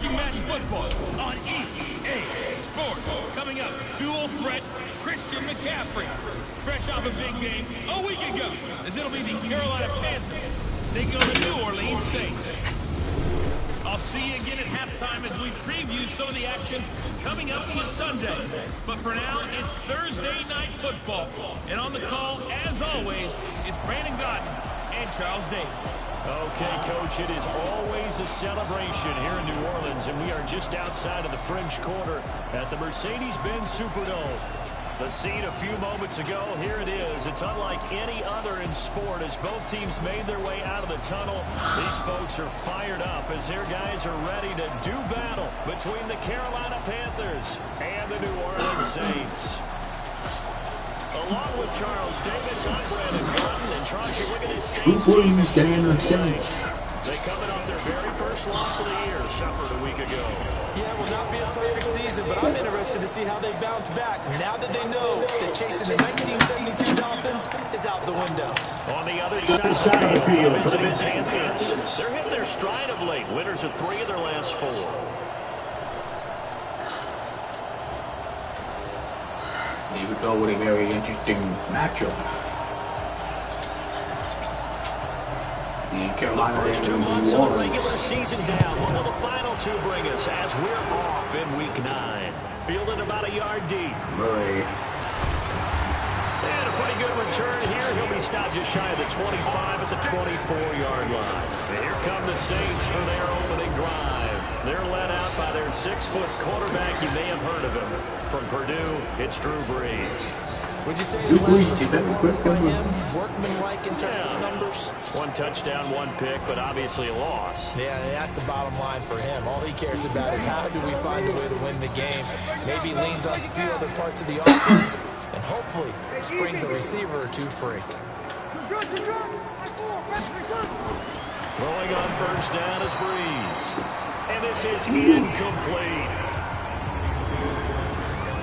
watching Madden Football on EA Sports. Coming up, dual threat Christian McCaffrey. Fresh off a big game a week ago, as it'll be the Carolina Panthers taking on the New Orleans Saints. I'll see you again at halftime as we preview some of the action coming up on Sunday. But for now, it's Thursday Night Football. And on the call, as always, is Brandon Gaudin and Charles Davis. Okay, Coach, it is always a celebration here in New Orleans, and we are just outside of the French Quarter at the Mercedes-Benz Superdome. The scene a few moments ago, here it is. It's unlike any other in sport as both teams made their way out of the tunnel. These folks are fired up as their guys are ready to do battle between the Carolina Panthers and the New Orleans Saints. Along with Charles Davis, I'm Brandon Gaudin, and Charles, you look at this Saints team. They coming off their very first loss of the year, suffered a week ago. Yeah, it will not be a perfect season, but I'm interested to see how they bounce back now that they know that chasing the 1972 Dolphins is out the window. On the other side of the field, for the Panthers, they're hitting their stride of late. Winners of 3 of their last 4. Here we go with a very interesting matchup. The first 2 months of the regular season down. What will the final 2 bring us as we're off in week 9? Fielded about a yard deep. Really? And a pretty good return here. He'll be stopped just shy of the 25 at the 24-yard line. And here come the Saints for their opening drive. They're led out by their 6-foot quarterback. You may have heard of him. From Purdue, it's Drew Brees. Would you say the last by him, workmanlike in terms of numbers? 1 touchdown, 1 pick, but obviously a loss. Yeah, that's the bottom line for him. All he cares about is how do we find a way to win the game. Maybe leans on a few other parts of the offense, and hopefully springs a receiver or 2 free. Throwing on first down is Brees. And this is incomplete.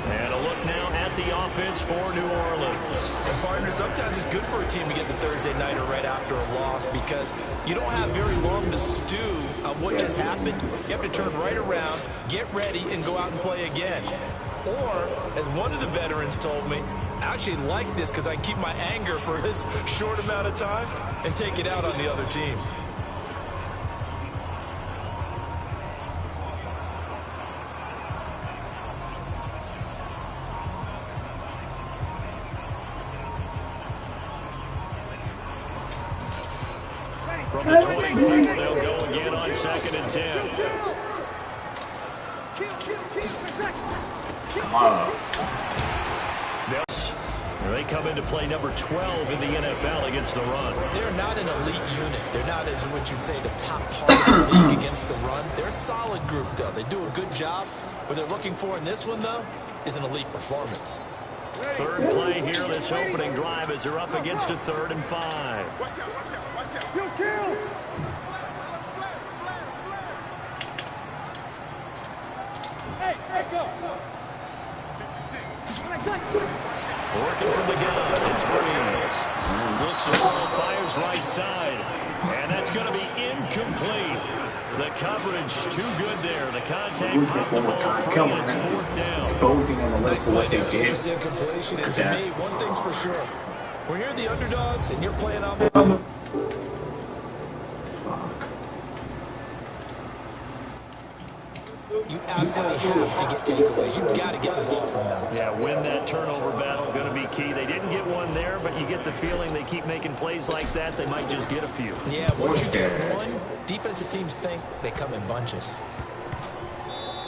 And a look now at the offense for New Orleans. And partner, sometimes it's good for a team to get the Thursday nighter right after a loss because you don't have very long to stew on what just happened. You have to turn right around, get ready, and go out and play again. Or, as one of the veterans told me, I actually like this because I can keep my anger for this short amount of time and take it out on the other team. From the 24, they'll go again on 2nd and 10. They come into play number 12 in the NFL against the run. They're not an elite unit. They're not, as what you'd say, the top part of the league against the run. They're a solid group, though. They do a good job. What they're looking for in this one, though, is an elite performance. 3rd play here, this opening drive, as they're up against a 3rd and 5. Watch out. Kill. Hey, go. Working from the gun, it's Brees. Looks to throw, fires right side. And that's going to be incomplete. The coverage too good there. The contact from the ball free, and it's 4th down. Nice play there. It's incompletion. And to me, one thing's for sure. We're here the underdogs, and you're playing on the... You absolutely have to get takeaways. You've got to get the ball from them. Yeah, win that turnover battle, going to be key. They didn't get one there, but you get the feeling they keep making plays like that, they might just get a few. Yeah, once you get one, defensive teams think they come in bunches.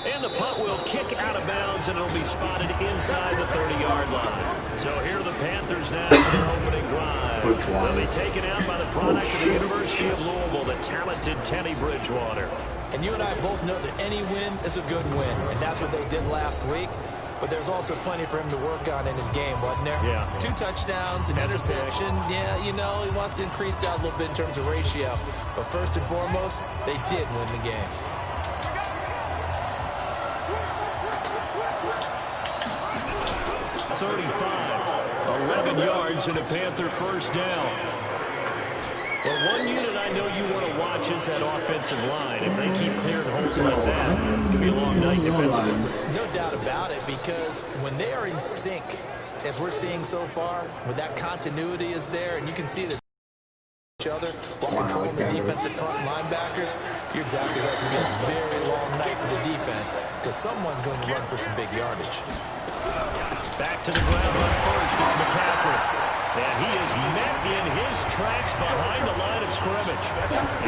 And the punt will kick out of bounds, and it'll be spotted inside the 30-yard line. So here are the Panthers now for their opening drive. They'll be taken out by the product of the University of Louisville, the talented Teddy Bridgewater. And you and I both know that any win is a good win, and that's what they did last week. But there's also plenty for him to work on in his game, wasn't there? Yeah. 2 touchdowns, an interception. Yeah, you know, he wants to increase that a little bit in terms of ratio. But first and foremost, they did win the game. 35, 11 yards and a Panther first down. Well, one unit I know you want to watch is that offensive line. If they keep clearing holes looks like that, it could be a long night defensively. No doubt about it, because when they are in sync, as we're seeing so far, when that continuity is there, and you can see that each other while controlling the defensive front linebackers, you're exactly right. It's going to be a very long night for the defense, because someone's going to run for some big yardage. Back to the ground on first. It's McCaffrey. And he is met in his tracks behind the line of scrimmage.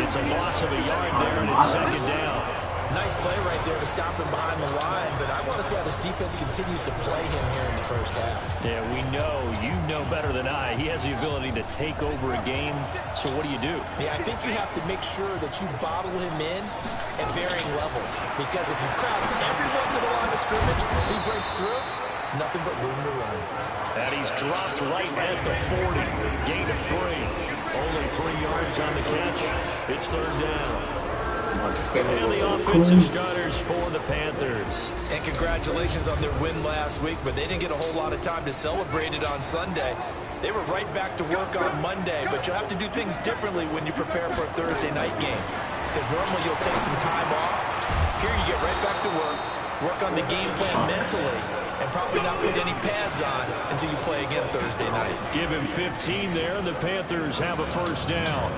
It's a loss of a yard there, and it's second down. Nice play right there to stop him behind the line, but I want to see how this defense continues to play him here in the first half. Yeah, we know, you know better than I, he has the ability to take over a game, so what do? Yeah, I think you have to make sure that you bottle him in at varying levels, because if you crowd everyone to the line of scrimmage, if he breaks through, it's nothing but room to run. And he's dropped right at the 40. Gain of 3. Only 3 yards on the catch. It's third down. And the offensive starters for the Panthers. And congratulations on their win last week, but they didn't get a whole lot of time to celebrate it on Sunday. They were right back to work on Monday, but you'll have to do things differently when you prepare for a Thursday night game, because normally you'll take some time off. Here you get right back to work on the game plan mentally, and probably not put any pads on until you play again Thursday night. Give him 15 there, and the Panthers have a first down.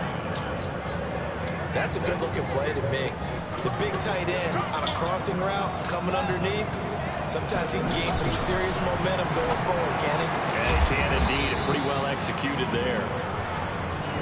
That's a good-looking play to me. The big tight end on a crossing route coming underneath. Sometimes he can gain some serious momentum going forward, can he? Yeah, he can indeed. Pretty well executed there.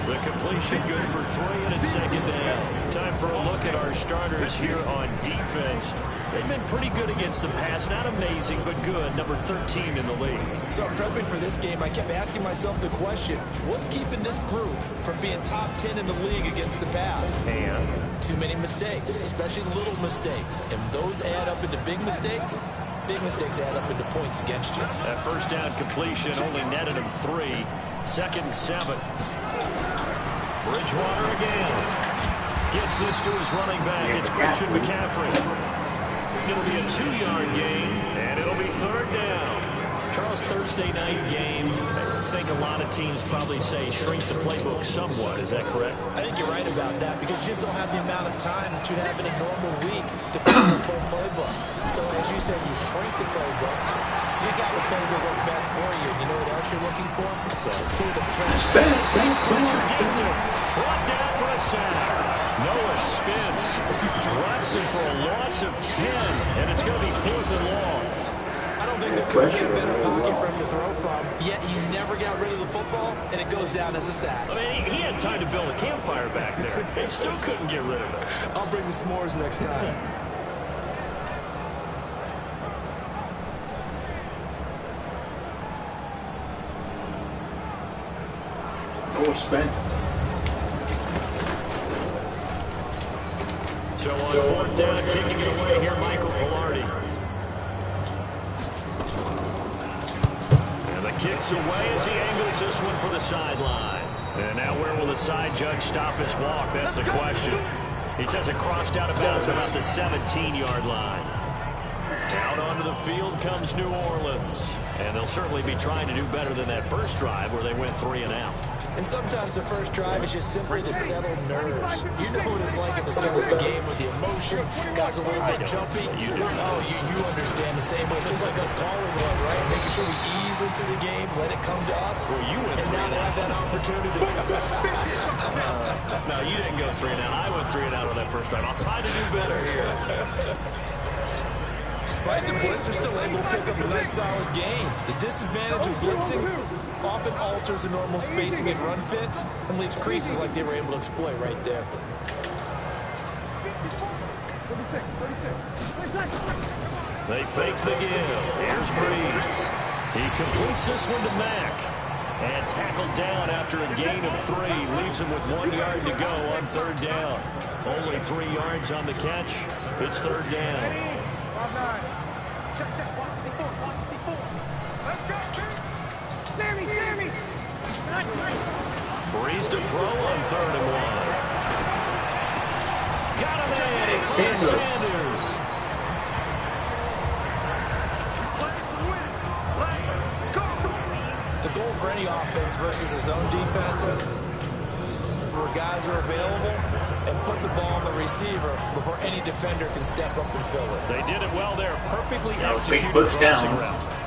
The completion good for 3, and it's second down. Time for a look at our starters here on defense. They've been pretty good against the pass. Not amazing, but good. Number 13 in the league. So prepping for this game, I kept asking myself the question, what's keeping this group from being top 10 in the league against the pass? And too many mistakes, especially little mistakes. And those add up into big mistakes. Big mistakes add up into points against you. That first down completion only netted him 3. Second and 7. Bridgewater again. Gets this to his running back. It's Christian McCaffrey. It'll be a 2-yard gain, and it'll be third down. Charles, Thursday night game, I think a lot of teams probably say shrink the playbook somewhat. Is that correct? I think you're right about that, because you just don't have the amount of time that you have in a normal week to pick up a full playbook. So as you said, you shrink the playbook, pick out the plays that work best for you. And you know what else you're looking for? It's a pull the fresh. Pressure gets it. Brought down for a sack. Noah Spence drops him for a loss of 10, and it's going to be 4th and long. I don't think there could be a better pocket for him to throw from, yet he never got rid of the football, and it goes down as a sack. I mean, he had time to build a campfire back there. He still couldn't get rid of it. I'll bring the s'mores next time. Oh, Spence. So on 4th down, taking it away here, Michael Pilardi. And the kick's away as he angles this one for the sideline. And now where will the side judge stop his walk? That's the question. He says it crossed out of bounds at about the 17-yard line. Out onto the field comes New Orleans. And they'll certainly be trying to do better than that first drive where they went 3 and out. And sometimes the first drive is just simply to settle nerves. You know what it's like at the start of the game with the emotion. Guys a little bit jumpy. You do. Oh, you understand the same way. Just like us calling one, right? Making sure we ease into the game, let it come to us. Well, you went and 3 now and they have out. that opportunity. No, you didn't go 3 and out. I went 3 and out on that first drive. I'll try to do better here. Despite the blitz, they're still able to pick up a nice solid gain. The disadvantage of blitzing often alters the normal spacing and run fits and leaves creases like they were able to exploit right there. 36. They fake the give. Here's Breeze. He completes this one to Mack. And tackled down after a gain of 3. Leaves him with 1 yard to go on 3rd down. Only 3 yards on the catch. It's 3rd down. Check. 154. Let's go, Sammy. Breeze to throw on 3rd and 1. Got him in. Sanders. The goal for any offense versus his own defense, where guys are available, and put the ball on the receiver before any defender can step up and fill it. They did it well there. Perfectly That was executed big push crossing down. route.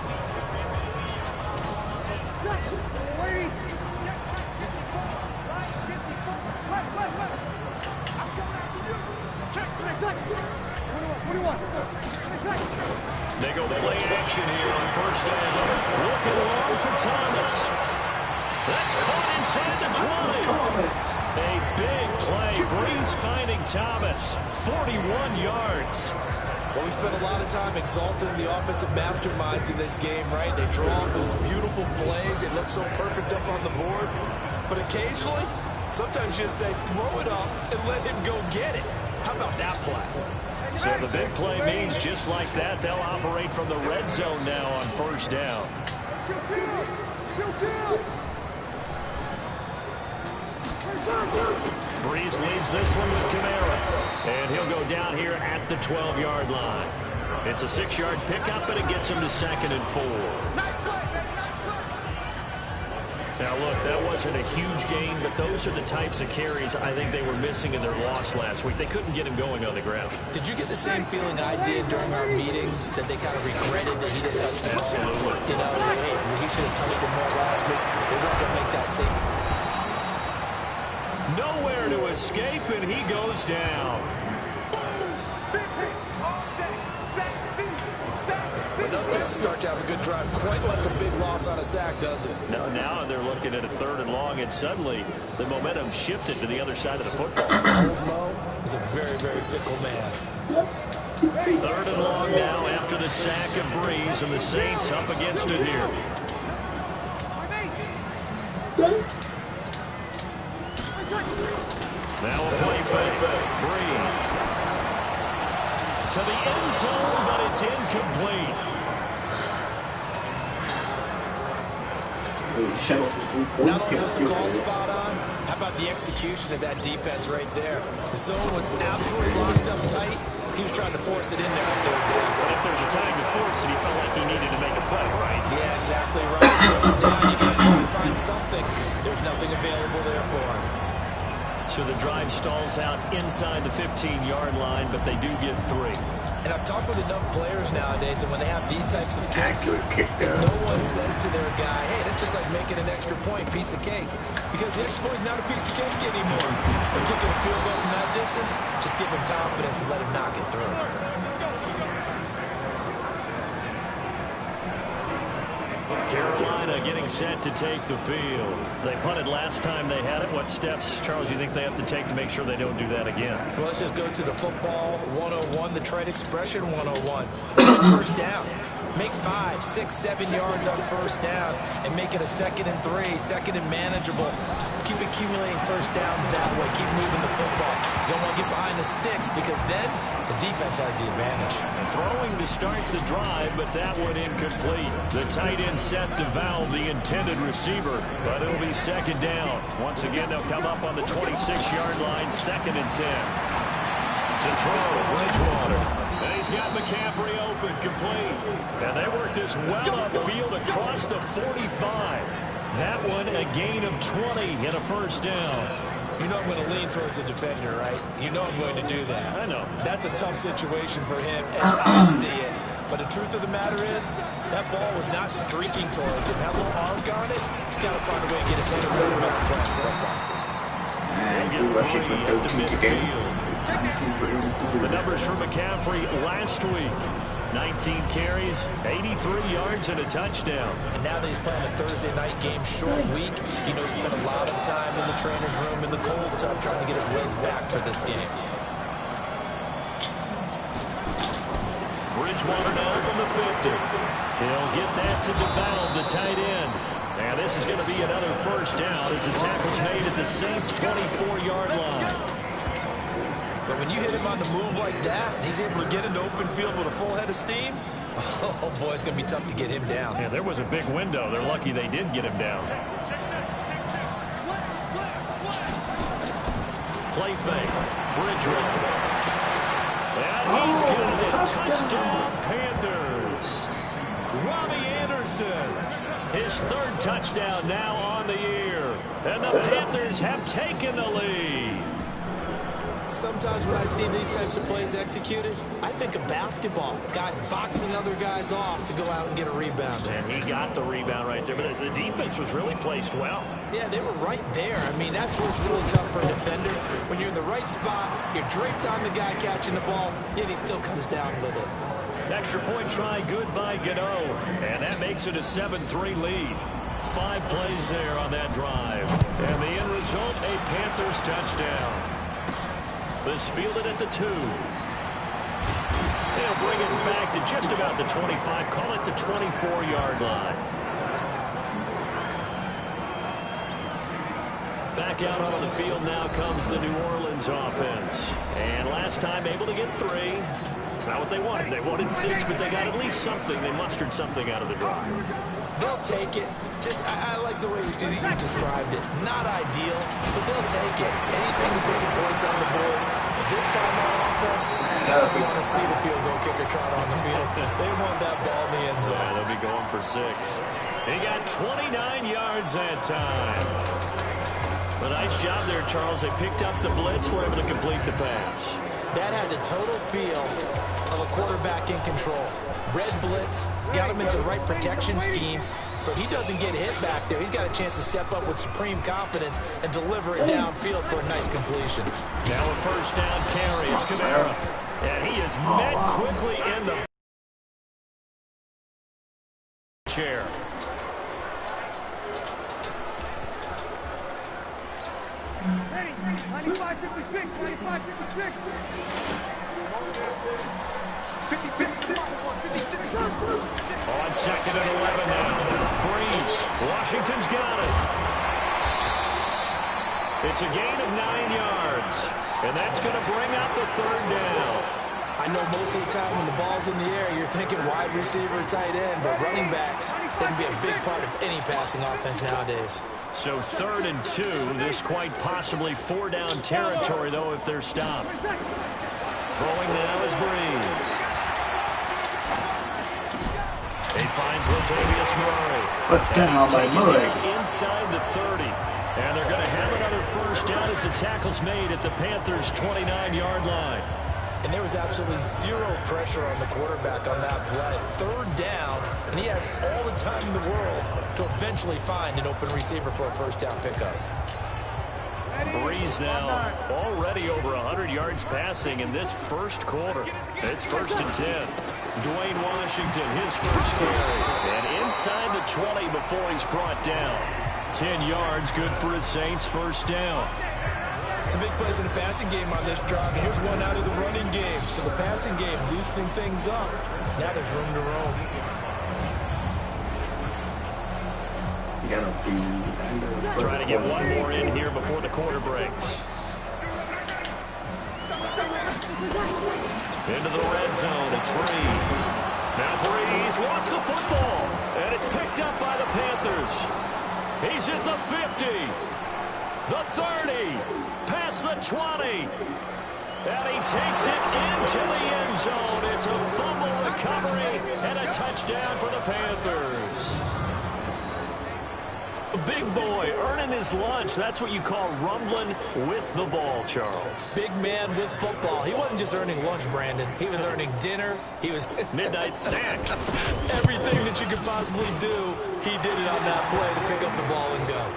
They go play action here on first down. Looking long for Thomas. That's caught inside the 20. A big play. Breeze finding Thomas. 41 yards. Well, we spent a lot of time exalting the offensive masterminds in this game, right? They draw up those beautiful plays. They look so perfect up on the board. But occasionally, sometimes you just say, throw it up and let him go get it. How about that play? So the big play means just like that, they'll operate from the red zone now on first down. Breeze leads this one with Kamara. And he'll go down here at the 12-yard line. It's a 6-yard pickup, and it gets him to 2nd and 4. Now, look, that wasn't a huge gain, but those are the types of carries I think they were missing in their loss last week. They couldn't get him going on the ground. Did you get the same feeling I did during our meetings, that they kind of regretted that he didn't touch the ball? Absolutely. You know, hey, he should have touched the ball last week. They weren't going to make that same. Nowhere to escape, and he goes down. But no Texas start to have a good drive, quite like a big loss on a sack, does it? No, now they're looking at a 3rd and long, and suddenly the momentum shifted to the other side of the football. Old Mo is a very, very fickle man. 3rd and long now after the sack of Breeze, and the Saints up against it here. Now a play fake. Breeze to the end zone, but it's incomplete. Not only was the call spot on, how about the execution of that defense right there? The zone was absolutely locked up tight. He was trying to force it in there on 3rd down. But if there's a time to force it, he felt like he needed to make a play, right? Yeah, exactly right. 3rd down, you got to try and find something. There's nothing available there for him. So the drive stalls out inside the 15-yard line, but they do get 3. And I've talked with enough players nowadays, and when they have these types of kicks, Accurate kick there. no one says to their guy, hey, that's just like making an extra point, piece of cake. Because the extra point is not a piece of cake anymore. But kicking a field goal from that distance, just give him confidence and let him knock it through. Carolina getting set to take the field. They punted last time they had it. What steps, Charles, you think they have to take to make sure they don't do that again? Well, let's just go to the football 101, the trade expression 101. First down. Make 5, 6, 7 yards on first down and make it a 2nd and 3, 2nd and manageable. Keep accumulating first downs that way. Keep moving the football. You don't want to get behind the sticks because then the defense has the advantage. Throwing to start the drive, but that one incomplete. The tight end set to valve the intended receiver, but it'll be 2nd down. Once again, they'll come up on the 26-yard line, 2nd and 10. To throw, Bridgewater. And he's got McCaffrey open, complete. And they work this well upfield across the 45. That one a gain of 20 and a first down. You know I'm going to lean towards the defender, right? You know I'm going to do that. I know. That's a tough situation for him as I see it. But the truth of the matter is, that ball was not streaking towards him. That little arm on it, he's got to find a way to get his hand around him after playing football. And He'll two get rushes 3 for at the 13 today. midfield. The numbers for McCaffrey last week. 19 carries, 83 yards, and a touchdown. And now that he's playing a Thursday night game, short week, you know, he spent a lot of time in the trainer's room in the cold tub trying to get his legs back for this game. Bridgewater now from the 50. He'll get that to DeValve, the tight end. And this is going to be another first down as the tackle's made at the Saints' 24-yard line. But when you hit him on the move like that, and he's able to get into open field with a full head of steam, oh boy, it's going to be tough to get him down. Yeah, there was a big window. They're lucky they did get him down. Play fake. Bridgewater. And he's got it. Touchdown, Panthers. Robbie Anderson. His 3rd touchdown now on the year. And the Panthers have taken the lead. Sometimes when I see these types of plays executed, I think of basketball. Guys boxing other guys off to go out and get a rebound. And he got the rebound right there, but the defense was really placed well. Yeah, they were right there. I mean, that's where it's really tough for a defender. When you're in the right spot, you're draped on the guy catching the ball, yet he still comes down with it. Extra point try, good by Gano. And that makes it a 7-3 lead. 5 plays there on that drive. And the end result, a Panthers touchdown. This fielded at the 2. They'll bring it back to just about the 25. Call it the 24-yard line. Back out on the field now comes the New Orleans offense. And last time able to get 3. It's not what they wanted. They wanted 6, but they got at least something. They mustered something out of the drive. They'll take it. I like the way you described it. Not ideal, but they'll take it. Anything to put some points on the board. This time on offense, they don't want to see the field goal kicker trot on the field. They want that ball in the end zone. Yeah, they'll be going for 6. He got 29 yards that time. A nice job there, Charles. They picked up the blitz, were able to complete the pass. That had the total feel of a quarterback in control. Red blitz, got him into the right protection scheme, so he doesn't get hit back there. He's got a chance to step up with supreme confidence and deliver it downfield for a nice completion. Now a first down carry. It's Kamara. And he is met quickly in the chair. Hey, 95-56, 95-56. 50-50, 56. On 2nd and 11 now. Breeze. Washington's got it. It's a gain of 9 yards. And that's going to bring up the 3rd down. I know most of the time when the ball's in the air, you're thinking wide receiver, tight end, but running backs, they can be a big part of any passing offense nowadays. So 3rd and 2. This quite possibly 4-down territory, though, if they're stopped. Throwing now is Breeze. He finds Latavius Murray. First down by Murray. Inside the 30. And they're going to have another first down as the tackle's made at the Panthers' 29-yard line. And there was absolutely zero pressure on the quarterback on that play. 3rd down, and he has all the time in the world to eventually find an open receiver for a first down pickup. Breeze now already over 100 yards passing in this first quarter. It's 1st and 10. Dwayne Washington, his first carry. And inside the 20 before he's brought down. 10 yards, good for his Saints, first down. Some big plays in the passing game on this drive. And here's one out of the running game. So the passing game loosening things up. Now there's room to roam. Trying to get one more in here before the quarter breaks. Into the red zone, it's Breeze. Now Breeze lost the football, and it's picked up by the Panthers. He's at the 50, the 30, past the 20, and he takes it into the end zone. It's a fumble recovery and a touchdown for the Panthers. Big boy earning his lunch. That's what you call rumbling with the ball, Charles. Big man with football. He wasn't just earning lunch, Brandon. He was earning dinner. He was midnight snack. Everything that you could possibly do, he did it on that play to pick up the ball and go.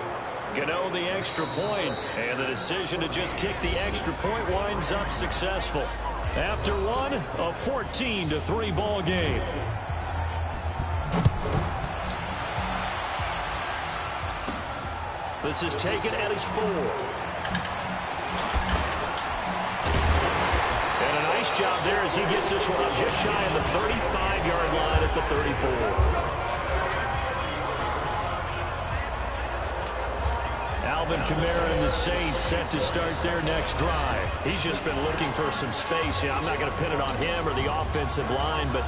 Gano the extra point, and the decision to just kick the extra point winds up successful. After one, a 14-3 ball game. This is taken at his 4. And a nice job there as he gets this one up just shy of the 35-yard line at the 34. Alvin Kamara and the Saints set to start their next drive. He's just been looking for some space. I'm not going to pin it on him or the offensive line, but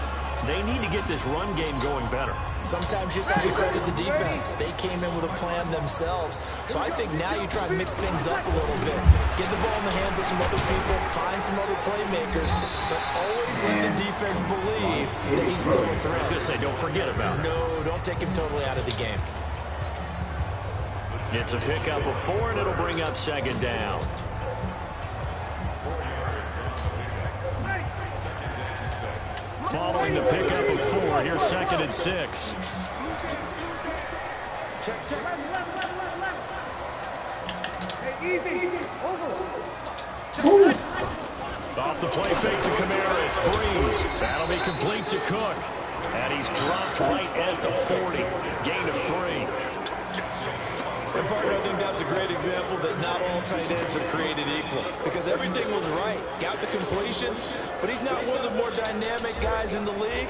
they need to get this run game going better. Sometimes you just have to credit the defense. They came in with a plan themselves. So I think now you try to mix things up a little bit. Get the ball in the hands of some other people, find some other playmakers, but always let the defense believe that he's still a threat. I was going to say, don't forget about it. No, don't take him totally out of the game. It's a pickup of 4, and it'll bring up 2nd down. following the pickup of 4. Here's 2nd and 6. Check. Hey, easy. Over. Off the play fake to Kamara. It's Breeze. That'll be complete to Cook. And he's dropped right at the 40. Gain of 3. And partner, I think that's a great example that not all tight ends are created equal, because everything was right. Got the completion, but he's not one of the more dynamic guys in the league.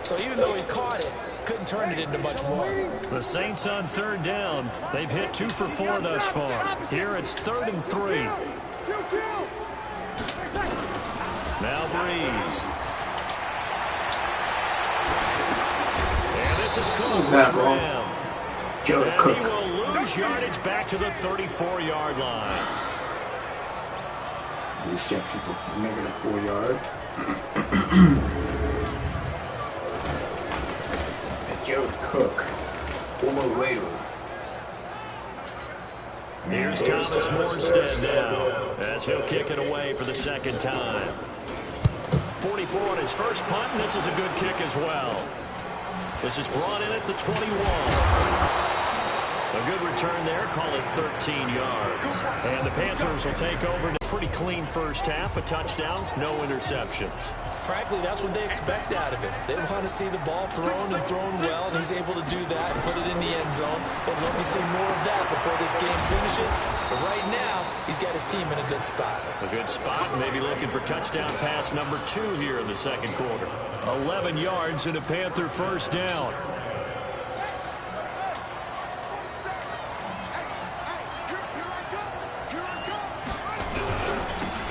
So even though he caught it, couldn't turn it into much more. The Saints on 3rd down. They've hit 2 for 4 thus far. Here it's 3rd and 3. Now Breeze. And this is Cook. That ball. Joe And Cook. he will lose yardage back to the 34-yard line. Reception for -4 yards. Joe Cook. Former Raiders. Here's Thomas Morstead now, as he'll kick it away for the 2nd time. 44 on his first punt, and this is a good kick as well. This is brought in at the 21. A good return there, call it 13 yards. And the Panthers will take over in a pretty clean first half, a touchdown, no interceptions. Frankly, that's what they expect out of him. They want to see the ball thrown and thrown well, and he's able to do that and put it in the end zone. They'd love to see more of that before this game finishes. But right now, he's got his team in a good spot. A good spot, maybe looking for touchdown pass number 2 here in the 2nd quarter. 11 yards and a Panther first down.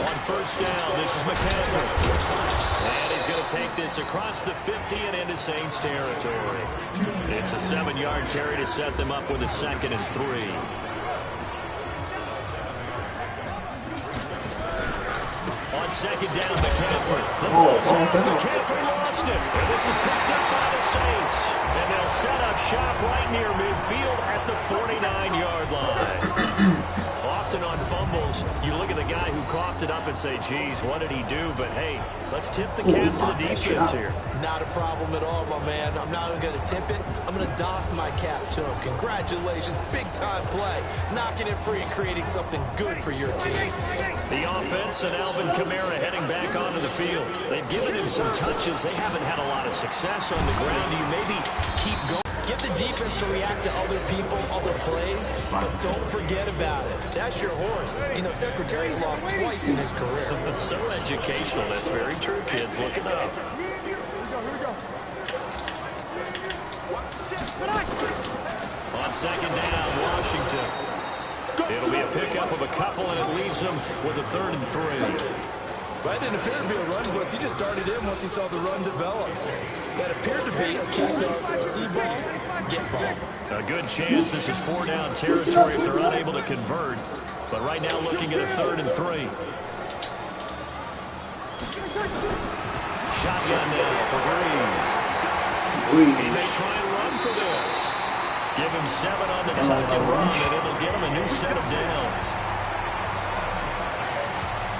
On first down, this is McCaffrey. And he's going to take this across the 50 and into Saints territory. It's a 7-yard carry to set them up with a 2nd and 3. On 2nd down, McCaffrey. McCaffrey lost it. And this is picked up by the Saints. And they'll set up shop right near midfield at the 49-yard line. Often on fumbles, you look at the guy who coughed it up and say, geez, what did he do? But, hey, let's tip the cap to the defense here. Not a problem at all, my man. I'm not even going to tip it. I'm going to doff my cap to him. Congratulations. Big-time play. Knocking it free and creating something good for your team. The offense and Alvin Kamara heading back onto the field. They've given him some touches. They haven't had a lot of success on the ground. Do you maybe keep going? Get the defense to react to other people, other plays, but don't forget about it. That's your horse. You know, Secretary lost twice in his career. It's so educational. That's very true, kids. Look it up. Here we go. On 2nd down, Washington. It'll be a pickup of a couple, and it leaves them with a 3rd and 3. That didn't appear to be a run blitz. He just started in once he saw the run develop. That appeared to be a case of see ball, get ball. A good chance this is 4-down territory if they're unable to convert. But right now looking at a 3rd and 3. Shotgun now for Breeze. He may try and run for this. Give him 7 on the tuck and run, and it'll get him a new set of downs.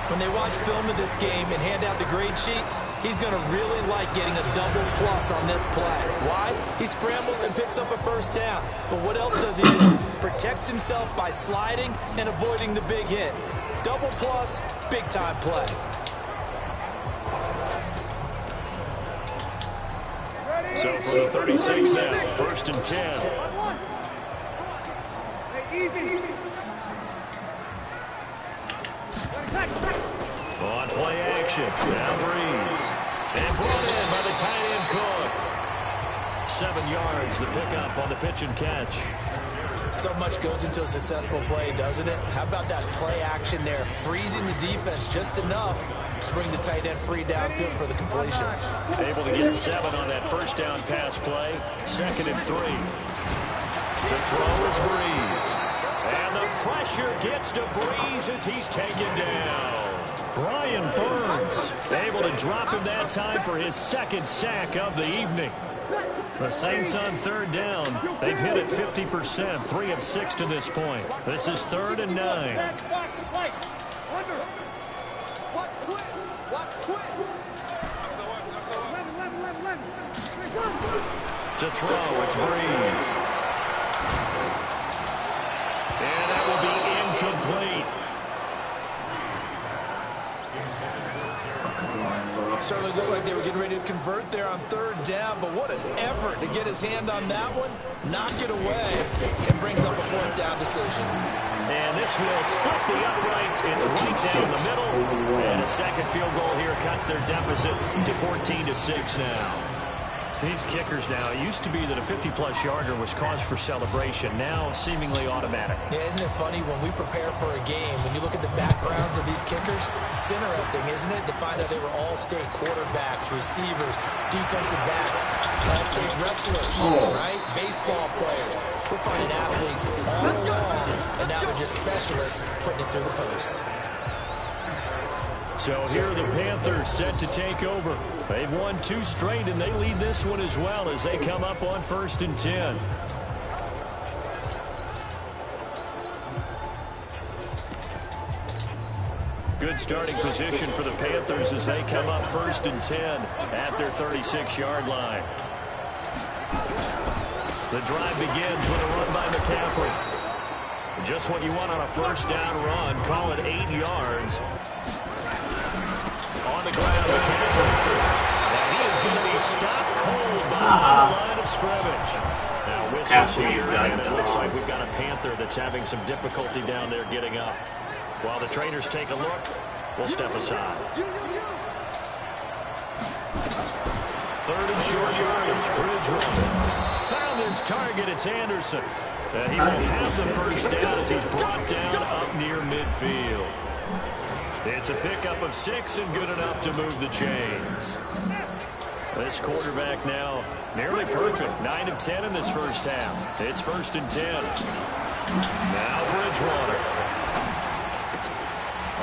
When they watch film of this game and hand out the grade sheets, he's going to really like getting a double plus on this play. Why? He scrambles and picks up a first down. But what else does he do? Protects himself by sliding and avoiding the big hit. Double plus, big-time play. So for the 36 now, 1st and 10. Hey, easy. On play action, now Breeze. And brought in by the tight end Cook. 7 yards, the pickup on the pitch and catch. So much goes into a successful play, doesn't it? How about that play action there? Freezing the defense just enough to bring the tight end free downfield for the completion. Able to get 7 on that first down pass play. 2nd and 3. To throw is Breeze. And the pressure gets to Breeze as he's taken down. Brian Burns able to drop him that time for his 2nd sack of the evening. The Saints on 3rd down. They've hit it 50%, 3 of 6 to this point. This is 3rd and 9. Watch quick. To throw, it's Breeze. And that will be incomplete. Certainly looked like they were getting ready to convert there on third down, but what an effort to get his hand on that one, knock it away, and brings up a fourth down decision. And this will split the uprights. It's right down the middle. And a second field goal here cuts their deficit to 14-6 now. These kickers now, it used to be that a 50-plus yarder was cause for celebration. Now, seemingly automatic. Yeah, isn't it funny when we prepare for a game, when you look at the backgrounds of these kickers, it's interesting, isn't it, to find out they were all-state quarterbacks, receivers, defensive backs, all-state wrestlers, right? Baseball players. We're finding athletes all along, and now they're just specialists putting it through the posts. So here are the Panthers set to take over. They've won 2 straight, and they lead this one as well as they come up on 1st and 10. Good starting position for the Panthers as they come up 1st and 10 at their 36-yard line. The drive begins with a run by McCaffrey. Just what you want on a first down run. Call it 8 yards. On the ground, McCaffrey. And he is going to be stopped cold behind the line of scrimmage. Now whistles here, and it looks like we've got a Panther that's having some difficulty down there getting up. While the trainers take a look, we'll step aside. 3rd and short yardage. Bridgewater found his target. It's Anderson. And he will have the first down as he's brought down up near midfield. It's a pickup of 6 and good enough to move the chains. This quarterback now nearly perfect. 9 of 10 in this first half. It's 1st and 10. Now Bridgewater.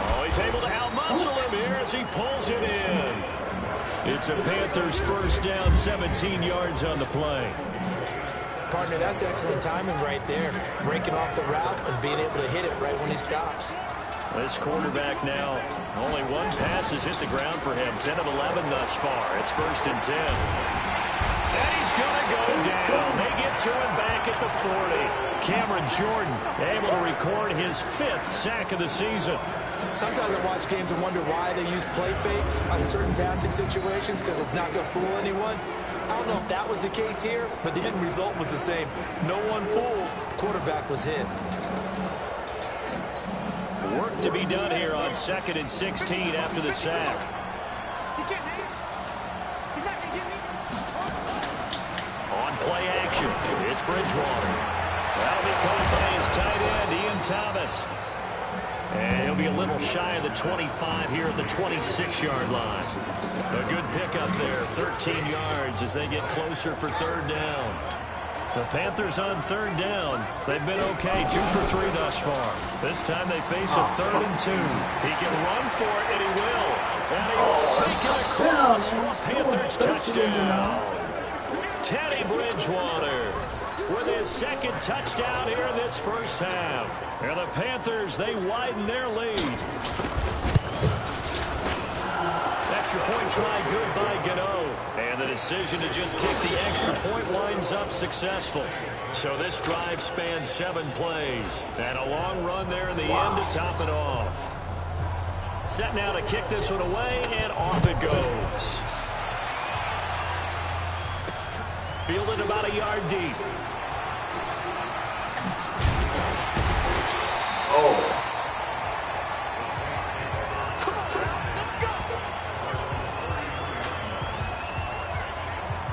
Oh, he's able to outmuscle him here as he pulls it in. It's a Panthers first down, 17 yards on the play. Partner, that's excellent timing right there. Breaking off the route and being able to hit it right when he stops. This quarterback now, only 1 pass has hit the ground for him. 10 of 11 thus far. It's 1st and 10. And he's going to go down. They get to him back at the 40. Cameron Jordan able to record his 5th sack of the season. Sometimes I watch games and wonder why they use play fakes on certain passing situations because it's not going to fool anyone. I don't know if that was the case here, but the end result was the same. No one fooled. Quarterback was hit. Work to be done here on 2nd and 16 after the sack. On play action, it's Bridgewater. That'll be caught by his tight end, Ian Thomas. And he'll be a little shy of the 25 here at the 26-yard line. A good pickup there, 13 yards as they get closer for 3rd down. The Panthers on 3rd down. They've been okay, 2 for 3 thus far. This time they face a 3rd and 2. He can run for it, and he will. And he will take it across for a Panthers touchdown. Teddy Bridgewater with his 2nd touchdown here in this first half. And the Panthers, they widen their lead. Extra point try good by Gano. And the decision to just kick the extra point winds up successful. So this drive spans 7 plays. And a long run there in the end to top it off. Set now to kick this one away, and off it goes. Fielded about a yard deep.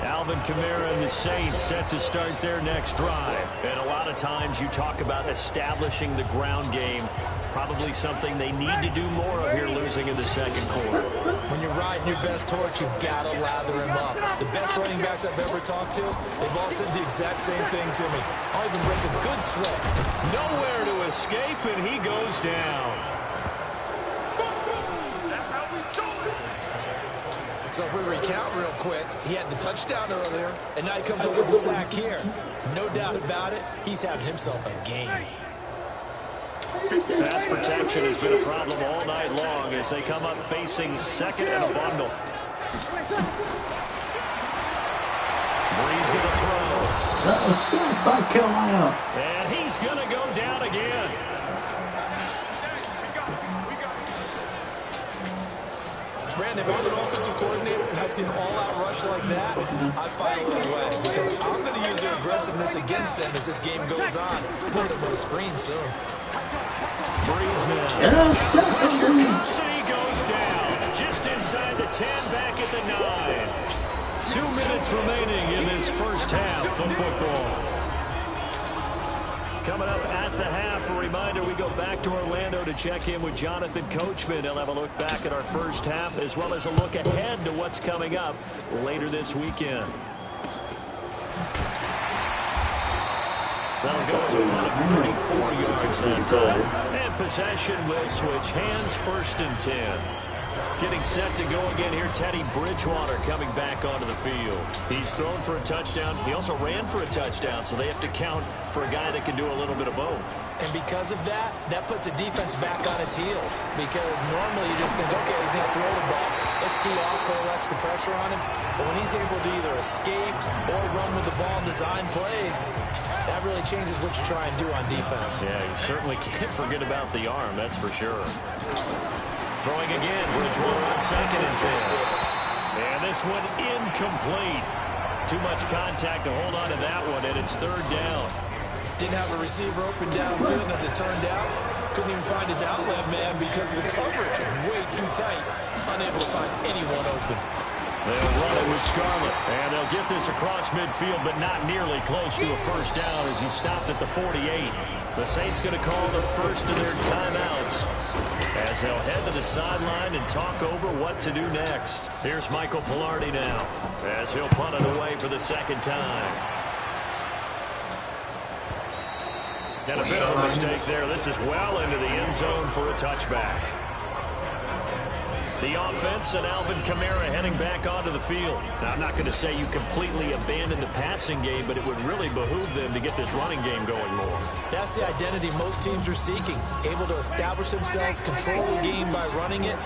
Alvin Kamara and the Saints set to start their next drive. And a lot of times you talk about establishing the ground game. Probably something they need to do more of here losing in the 2nd quarter. When you're riding your best horse, you've got to lather him up. The best running backs I've ever talked to, they've all said the exact same thing to me. I'll even break a good sweat. Nowhere to escape, and he goes down. So if we recount real quick, he had the touchdown earlier, and now he comes up with the sack here. No doubt about it, he's having himself a game. Pass protection has been a problem all night long as they come up facing 2nd and a bundle. Breeze going to throw. That was sacked by Carolina. And he's going to go down again. Brandon, if I'm an offensive coordinator and I see an all-out rush like that, I find a little way because I'm going to use their aggressiveness against them as this game goes on. I'm going to hit them with a screen soon. Breeze now. Yes, Pressure comes and he goes down. Just inside the 10, back at the 9. 2 minutes remaining in this first half of football. Coming up at the half, a reminder, we go back to Orlando to check in with Jonathan Coachman. He'll have a look back at our first half as well as a look ahead to what's coming up later this weekend. That'll go to about 34 yards that time. And possession will switch hands, 1st and 10. Getting set to go again here, Teddy Bridgewater coming back onto the field. He's thrown for a touchdown. He also ran for a touchdown, so they have to count for a guy that can do a little bit of both. And because of that, that puts a defense back on its heels. Because normally you just think, okay, he's going to throw the ball. Let's tee off, put a little extra pressure on him. But when he's able to either escape or run with the ball and design plays, that really changes what you try and do on defense. Yeah, you certainly can't forget about the arm, that's for sure. Throwing again, Bridgewater on 2nd and 10. And this one incomplete. Too much contact to hold on to that one, and it's 3rd down. Didn't have a receiver open downfield, and as it turned out, couldn't even find his outlet man because of the coverage. It was way too tight. Unable to find anyone open. They'll run it with Scarlett, and they'll get this across midfield, but not nearly close to a 1st down as he stopped at the 48. The Saints going to call the first of their timeouts as they'll head to the sideline and talk over what to do next. Here's Michael Pilardi now as he'll punt it away for the 2nd time. And a bit of a mistake there. This is well into the end zone for a touchback. The offense and Alvin Kamara heading back onto the field. Now, I'm not going to say you completely abandon the passing game, but it would really behoove them to get this running game going more. That's the identity most teams are seeking. Able to establish themselves, control the game by running it,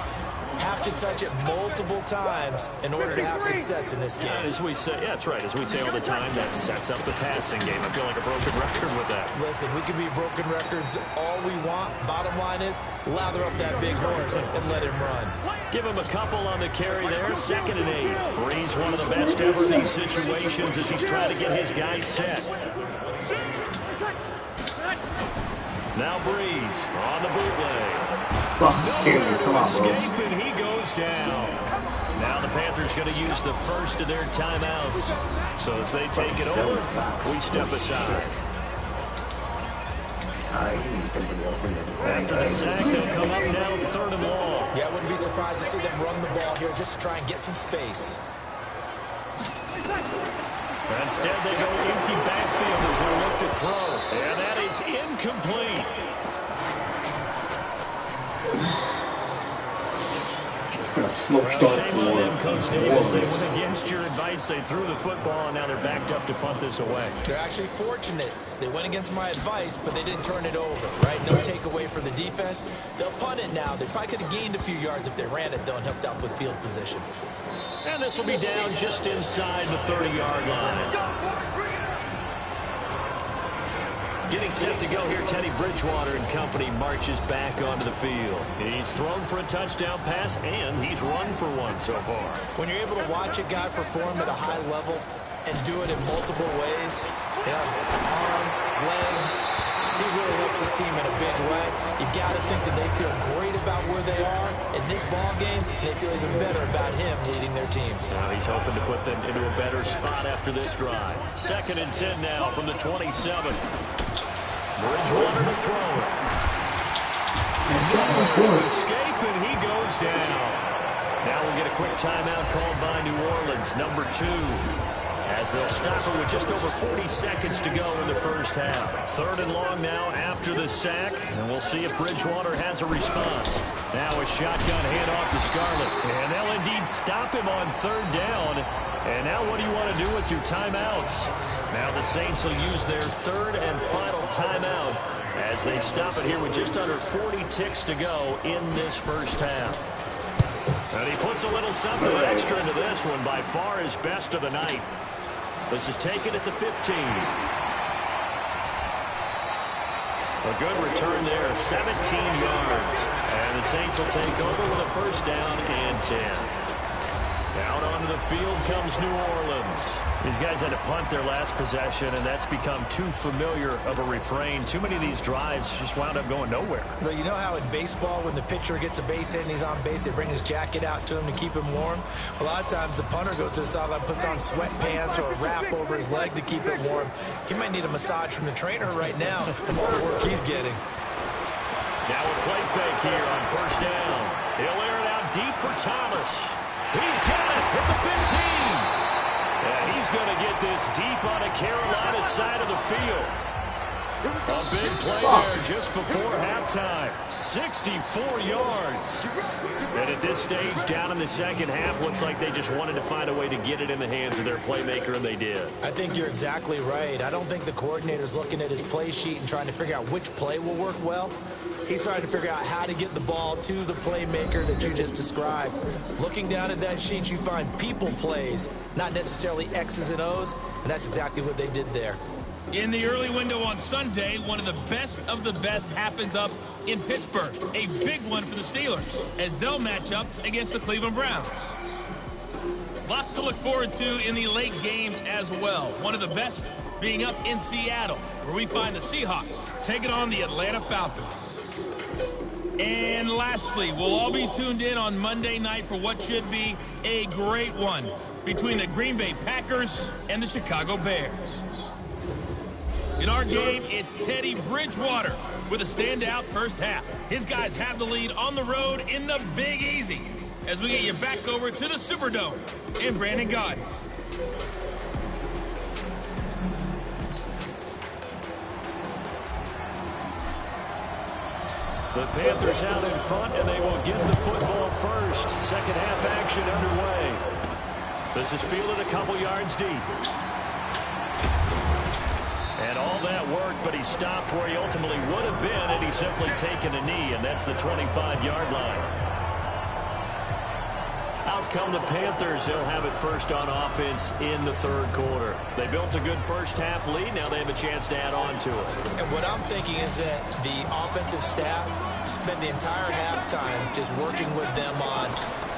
have to touch it multiple times in order to have success in this game. Yeah, as we say, yeah, that's right. As we say all the time, that sets up the passing game. I feel like a broken record with that. Listen, we can be broken records all we want. Bottom line is, lather up that big horse and let him run. Give him a couple on the carry there. 2nd and 8. Breeze, one of the best ever in these situations as he's trying to get his guys set. Now Breeze on the bootleg. Come on, escape, and he goes down. Now the Panthers going to use the first of their timeouts. So as they take it over, we step aside. After the sack, they'll come up now 3rd and long. Yeah, I wouldn't be surprised to see them run the ball here just to try and get some space. Instead, they go empty backfield as they look to throw. And that is incomplete. Slow start shame on them, Coach Davis. They went against your advice. They threw the football, and now they're backed up to punt this away. They're actually fortunate. They went against my advice, but they didn't turn it over, right? No takeaway for the defense. They'll punt it now. They probably could have gained a few yards if they ran it, though, and helped out with field position. And this will be down just inside the 30-yard line. Getting set to go here, Teddy Bridgewater and company marches back onto the field. He's thrown for a touchdown pass, and he's run for one so far. When you're able to watch a guy perform at a high level and do it in multiple ways, arm, legs, he really helps his team in a big way. You've got to think that they feel great about where they are in this ball game, and they feel even better about him leading their team. Now he's hoping to put them into a better spot after this drive. 2nd and 10 now from the 27. Bridgewater to throw it. Escape, and he goes down. Now we'll get a quick timeout called by New Orleans, number 2. As they'll stop it with just over 40 seconds to go in the first half. 3rd and long now after the sack, and we'll see if Bridgewater has a response. Now a shotgun handoff to Scarlett, and they'll indeed stop him on 3rd down. And now what do you want to do with your timeouts? Now the Saints will use their 3rd and final timeout as they stop it here with just under 40 ticks to go in this first half. And he puts a little something extra into this one, by far his best of the night. This is taken at the 15. A good return there, 17 yards. And the Saints will take over with a first down and 10. Out onto the field comes New Orleans. These guys had to punt their last possession, and that's become too familiar of a refrain. Too many of these drives just wound up going nowhere. But you know how in baseball, when the pitcher gets a base hit and he's on base, they bring his jacket out to him to keep him warm? A lot of times the punter goes to the sideline, puts on sweatpants or a wrap over his leg to keep it warm. He might need a massage from the trainer right now from all the work he's getting. Now a play fake here on first down. He'll air it out deep for Thomas. He's got it at the 15. And he's going to get this deep on the Carolina side of the field. A big play there just before halftime. 64 yards. And at this stage, down in the second half, looks like they just wanted to find a way to get it in the hands of their playmaker, and they did. I think you're exactly right. I don't think the coordinator's looking at his play sheet and trying to figure out which play will work well. He's trying to figure out how to get the ball to the playmaker that you just described. Looking down at that sheet, you find people plays, not necessarily X's and O's, and that's exactly what they did there. In the early window on Sunday, one of the best happens up in Pittsburgh. A big one for the Steelers, as they'll match up against the Cleveland Browns. Lots to look forward to in the late games as well. One of the best being up in Seattle, where we find the Seahawks taking on the Atlanta Falcons. And lastly, we'll all be tuned in on Monday night for what should be a great one between the Green Bay Packers and the Chicago Bears. In our game, it's Teddy Bridgewater with a standout first half. His guys have the lead on the road in the Big Easy as we get you back over to the Superdome in Brandon Gaudin. The Panthers out in front, and they will get the football first. Second half action underway. This is fielded a couple yards deep. And all that work, but he stopped where he ultimately would have been had he simply taken a knee, and that's the 25-yard line. Out come the Panthers. They'll have it first on offense in the third quarter. They built a good first half lead. Now they have a chance to add on to it. And what I'm thinking is that the offensive staff spent the entire halftime just working with them on,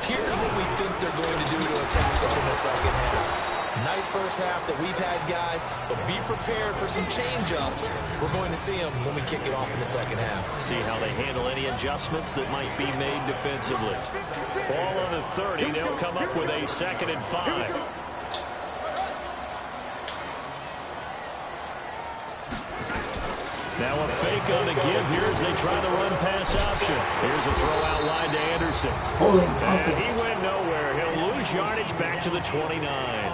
here's what we think they're going to do to attack us in the second half. Nice first half that we've had, guys, but be prepared for some change-ups. We're going to see them when we kick it off in the second half. See how they handle any adjustments that might be made defensively. Ball on the 30. They'll come up with a 2nd and 5. Now a fake on the give here as they try the run-pass option. Here's a throw out line to Anderson. And he went nowhere. He'll lose yardage back to the 29.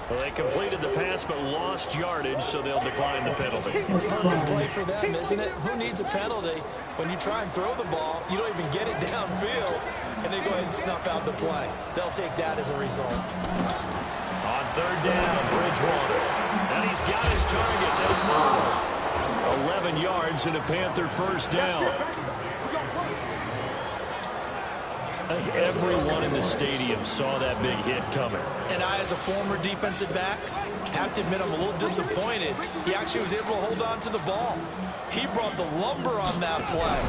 Well, they completed the pass but lost yardage, so they'll decline the penalty. It's a perfect play for them, isn't it? Who needs a penalty? When you try and throw the ball, you don't even get it downfield, and they go ahead and snuff out the play. They'll take that as a result. On third down, Bridgewater. And he's got his target. That's more. 11 yards and a Panther first down. I think everyone in the stadium saw that big hit coming. And I, as a former defensive back, have to admit I'm a little disappointed. He actually was able to hold on to the ball. He brought the lumber on that play.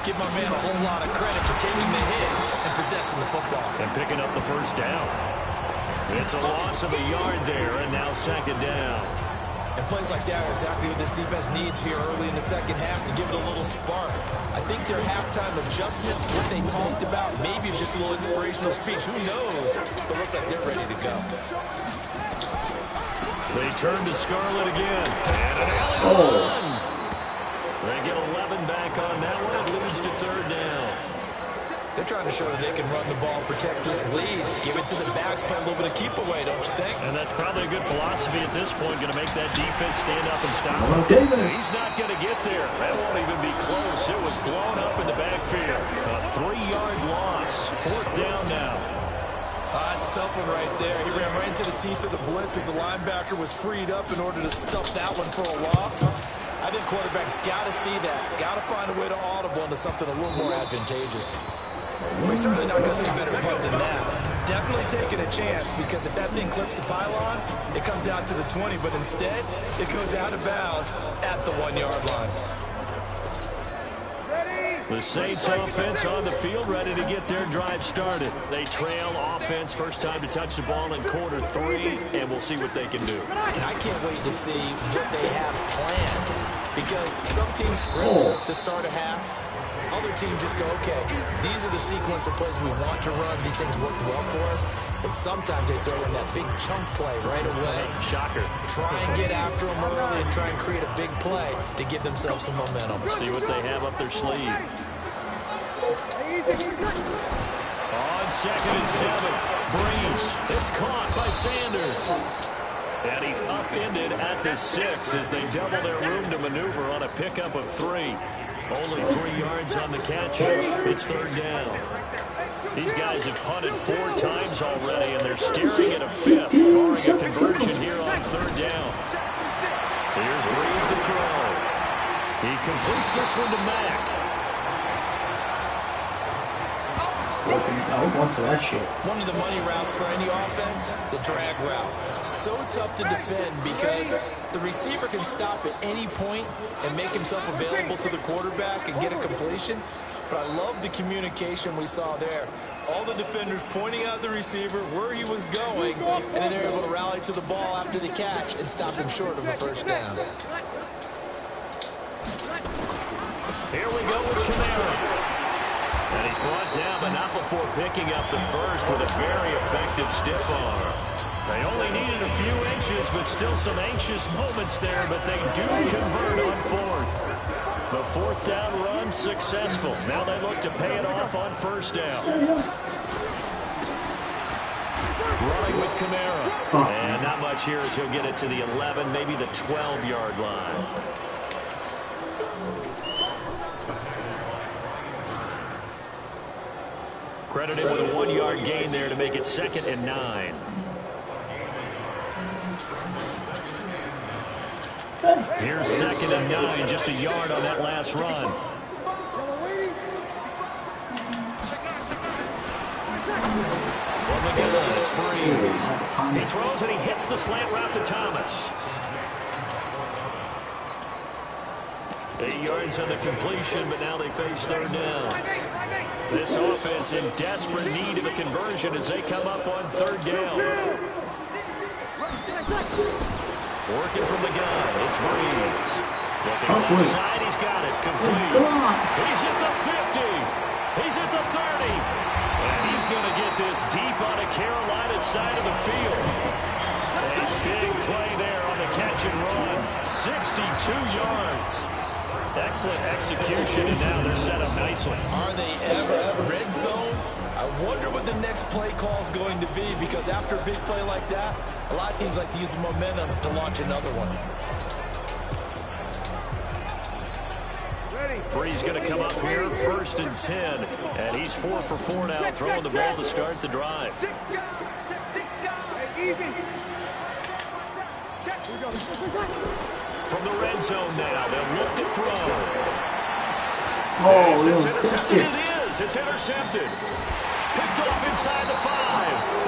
Give my man a whole lot of credit for taking the hit and possessing the football. And picking up the first down. It's a loss of a yard there, and now 2nd down. And plays like that are exactly what this defense needs here early in the second half to give it a little spark. I think their halftime adjustments, what they talked about, maybe it was just a little inspirational speech. Who knows? But it looks like they're ready to go. They turn to Scarlett again. And an alley run. They get 11 back on that one. It leads to 3rd down. They're trying to show that they can run the ball, protect this lead, give it to the backs, play a little bit of keep away, don't you think? And that's probably a good philosophy at this point, going to make that defense stand up and stop him. He's not going to get there. That won't even be close. It was blown up in the backfield. A 3-yard loss. 4th down now. That's a tough one right there. He ran right into the teeth of the blitz as the linebacker was freed up in order to stuff that one for a loss. I think quarterbacks got to see that. Got to find a way to audible into something a little more advantageous. We're certainly not going to see a better punt than that. Definitely taking a chance, because if that thing clips the pylon, it comes out to the 20, but instead, it goes out of bounds at the 1-yard line. The Saints offense on the field, ready to get their drive started. They trail offense, first time to touch the ball in quarter 3, and we'll see what they can do. And I can't wait to see what they have planned, because some teams script to start a half. Other teams just go, okay, these are the sequence of plays we want to run. These things worked well for us. And sometimes they throw in that big chunk play right away. Shocker. Try and get after them early and try and create a big play to give themselves some momentum. See what they have up their sleeve. On 2nd and 7, Breeze. It's caught by Sanders. And he's upended at the 6 as they double their room to maneuver on a pickup of 3. Only 3 yards on the catch. It's 3rd down. These guys have punted 4 times already, and they're staring at a 5th, barring a conversion here on 3rd down. Here's Breeze to throw. He completes this one to Mack. Onto that shit. One of the money routes for any offense, the drag route. So tough to defend because the receiver can stop at any point and make himself available to the quarterback and get a completion. But I love the communication we saw there. All the defenders pointing out the receiver, where he was going, and then they're able to rally to the ball after the catch and stop him short of a 1st down. Here we go with Kamara. And he's brought down, but not before picking up the 1st with a very effective stiff arm. They only needed a few inches, but still some anxious moments there, but they do convert on 4th. The 4th down run successful. Now they look to pay it off on 1st down. Running with Kamara. And not much here as he'll get it to the 11, maybe the 12-yard line. Credited with a 1-yard gain there to make it 2nd and 9. Here's 2nd and 9, just a yard on that last run. From the gun, it's Breeze. He throws and he hits the slant route to Thomas. 8 yards on the completion, but now they face 3rd down. This offense in desperate need of a conversion as they come up on 3rd down. Working from the gun, it's Breeze. Looking left side, he's got it, complete. He's at the 50. He's at the 30. And he's going to get this deep on the Carolina side of the field. A big play there on the catch and run. 62 yards. Excellent execution, and now they're set up nicely. Are they ever red zone? I wonder what the next play call is going to be, because after a big play like that, a lot of teams like to use the momentum to launch another one. Breeze going to come up here, 1st and 10, and he's 4 for 4 now, throwing the ball to start the drive. From the red zone now, they'll look to throw. It's intercepted. It is. It's intercepted. Picked off inside the 5.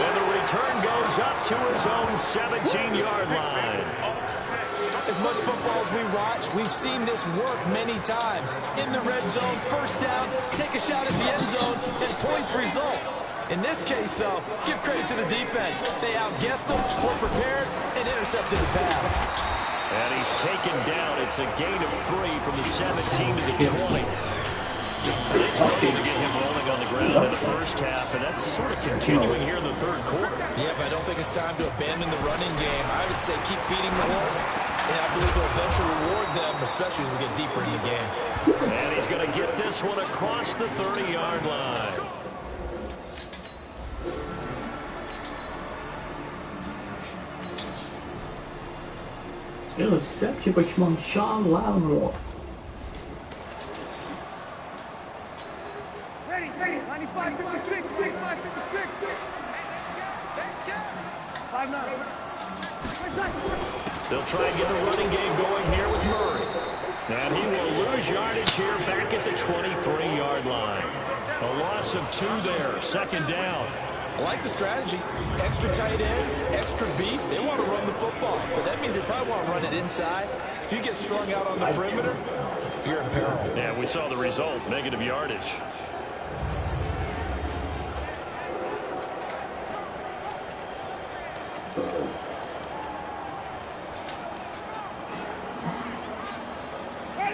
And the return goes up to his own 17-yard line. As much football as we watch, we've seen this work many times. In the red zone, 1st down, take a shot at the end zone, and points result. In this case, though, give credit to the defense. They outguessed them, were prepared, and intercepted the pass. And he's taken down. It's a gain of 3 from the 17 to the 20. They struggled to get him rolling on the ground in the 1st half, and that's sort of continuing here in the 3rd quarter. Yeah, but I don't think it's time to abandon the running game. I would say keep feeding the horse, and I believe it'll eventually reward them, especially as we get deeper in the game. And he's going to get this one across the 30-yard line. Interception, but come on, Sean Lattimore. Ready, 95, 56, 55, 56. 5-9. They'll try and get the running game going here with Murray. And he will lose yardage here back at the 23-yard line. A loss of 2 there. Second down. I like the strategy. Extra tight ends, extra beef. They want to run the football, but that means they probably want to run it inside. If you get strung out on the perimeter, you're in peril. Yeah, we saw the result. Negative yardage.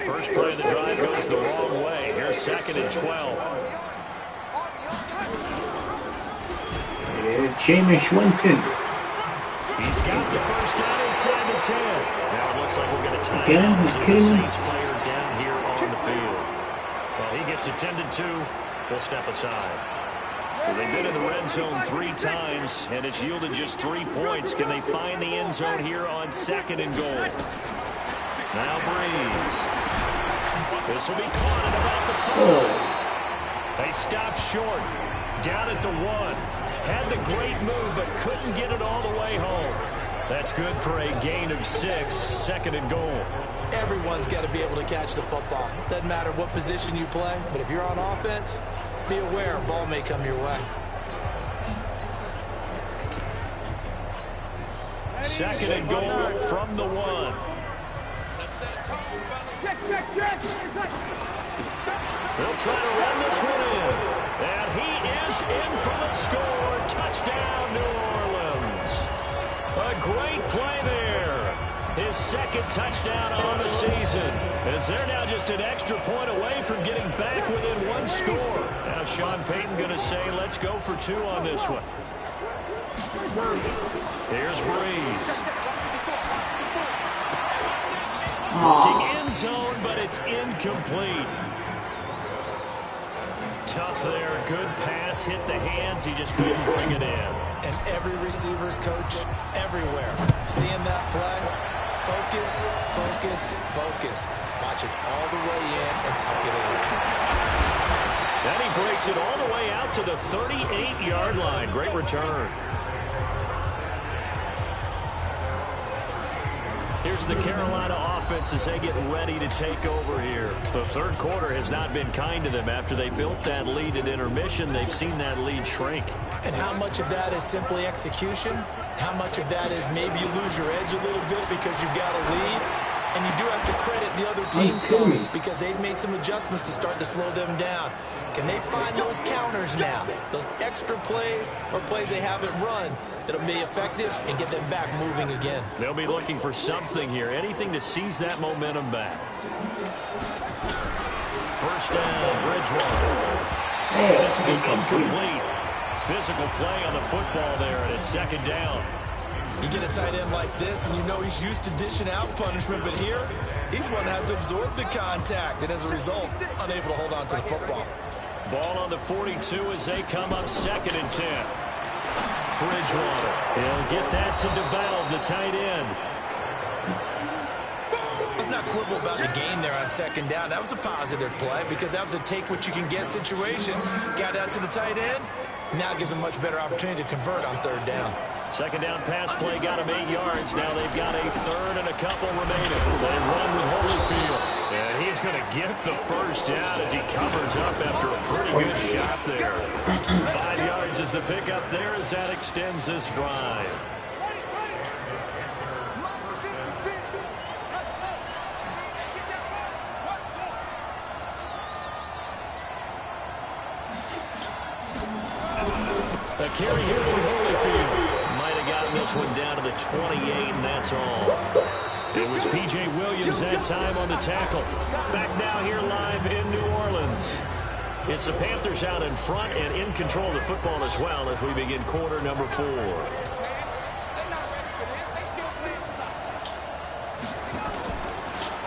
First play of the drive goes the wrong way. Here's 2nd and 12. Jameis Winston. He's got the first down inside the 10. Now it looks like we're going to tie Again, out. he's This is kidding a me. Saints player down here on the field. Well, he gets attended to. We'll step aside. So they've been in the red zone 3 times, and it's yielded just 3 points. Can they find the end zone here on 2nd and goal? Now Breeze. This will be caught at about the 5. They stopped short. Down at the 1. Had the great move, but couldn't get it all the way home. That's good for a gain of 6. 2nd and goal. Everyone's got to be able to catch the football. Doesn't matter what position you play, but if you're on offense, be aware a ball may come your way. 2nd and goal from the 1. Check. They'll try to run this one in. And he is in for the score. Touchdown, New Orleans. A great play there. His 2nd touchdown on the season. As they're now just an extra point away from getting back within 1 score. Now Sean Payton going to say, let's go for 2 on this one. Here's Breeze. Looking end zone, but it's incomplete. Tough there. Good pass. Hit the hands. He just couldn't bring it in. And every receiver's coach everywhere. Seeing that play, focus. Watch it all the way in and tuck it away. Then he breaks it all the way out to the 38-yard line. Great return. Here's the Carolina offense as they get ready to take over here. The 3rd quarter has not been kind to them. After they built that lead at intermission, they've seen that lead shrink. And how much of that is simply execution? How much of that is maybe you lose your edge a little bit because you've got a lead? And you do have to credit the other team some because they've made some adjustments to start to slow them down. Can they find those counters now? Those extra plays or plays they haven't run that'll be effective and get them back moving again. They'll be looking for something here, anything to seize that momentum back. First down, Bridgewater. This will be incomplete. Physical play on the football there, and it's 2nd down. You get a tight end like this, and you know he's used to dishing out punishment, but here, he's one that has to absorb the contact, and as a result, unable to hold on to the football. Ball on the 42 as they come up 2nd and 10. Bridgewater. He'll get that to DeValve, the tight end. Let's not quibble about the gain there on 2nd down. That was a positive play because that was a take-what-you-can-get situation. Got out to the tight end. Now it gives them much better opportunity to convert on 3rd down. 2nd down pass play got him 8 yards. Now they've got a 3rd and a couple remaining. They run with Holyfield. And he's going to get the first down as he covers up after a pretty good shot there. 5 yards is the pickup there as that extends this drive. A carry here for Holyfield. Might have gotten this one down to the 28, and that's all. It was P.J. Williams that time on the tackle. Back now here live in New Orleans. It's the Panthers out in front and in control of the football as well as we begin quarter number 4.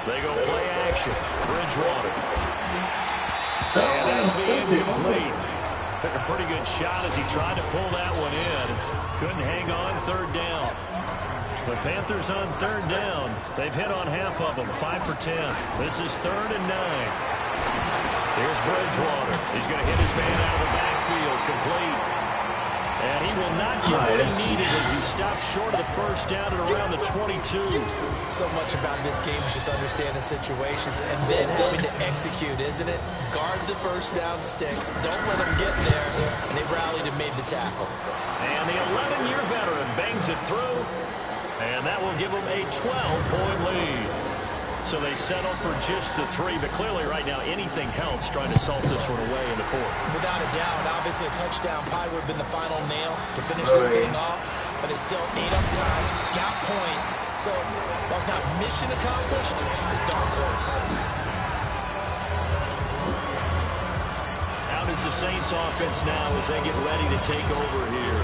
They go play action. Bridgewater. And that'll be incomplete. Took a pretty good shot as he tried to pull that one in. Couldn't hang on 3rd down. The Panthers on 3rd down. They've hit on half of them, 5 for 10. This is 3rd and 9. Here's Bridgewater. He's going to hit his man out of the backfield, complete. And he will not get what he needed as he stopped short of the first down at around the 22. So much about this game is just understanding situations and then having to execute, isn't it? Guard the first down sticks. Don't let them get there. And they rallied and made the tackle. And the 11-year veteran bangs it through. And that will give them a 12-point lead. So they settle for just the 3, but clearly right now anything helps trying to salt this one away in the 4th. Without a doubt, obviously a touchdown probably would have been the final nail to finish this thing off, but it's still ate up time, got points, so while it's not mission accomplished, it's darn close. Out is the Saints offense now as they get ready to take over here.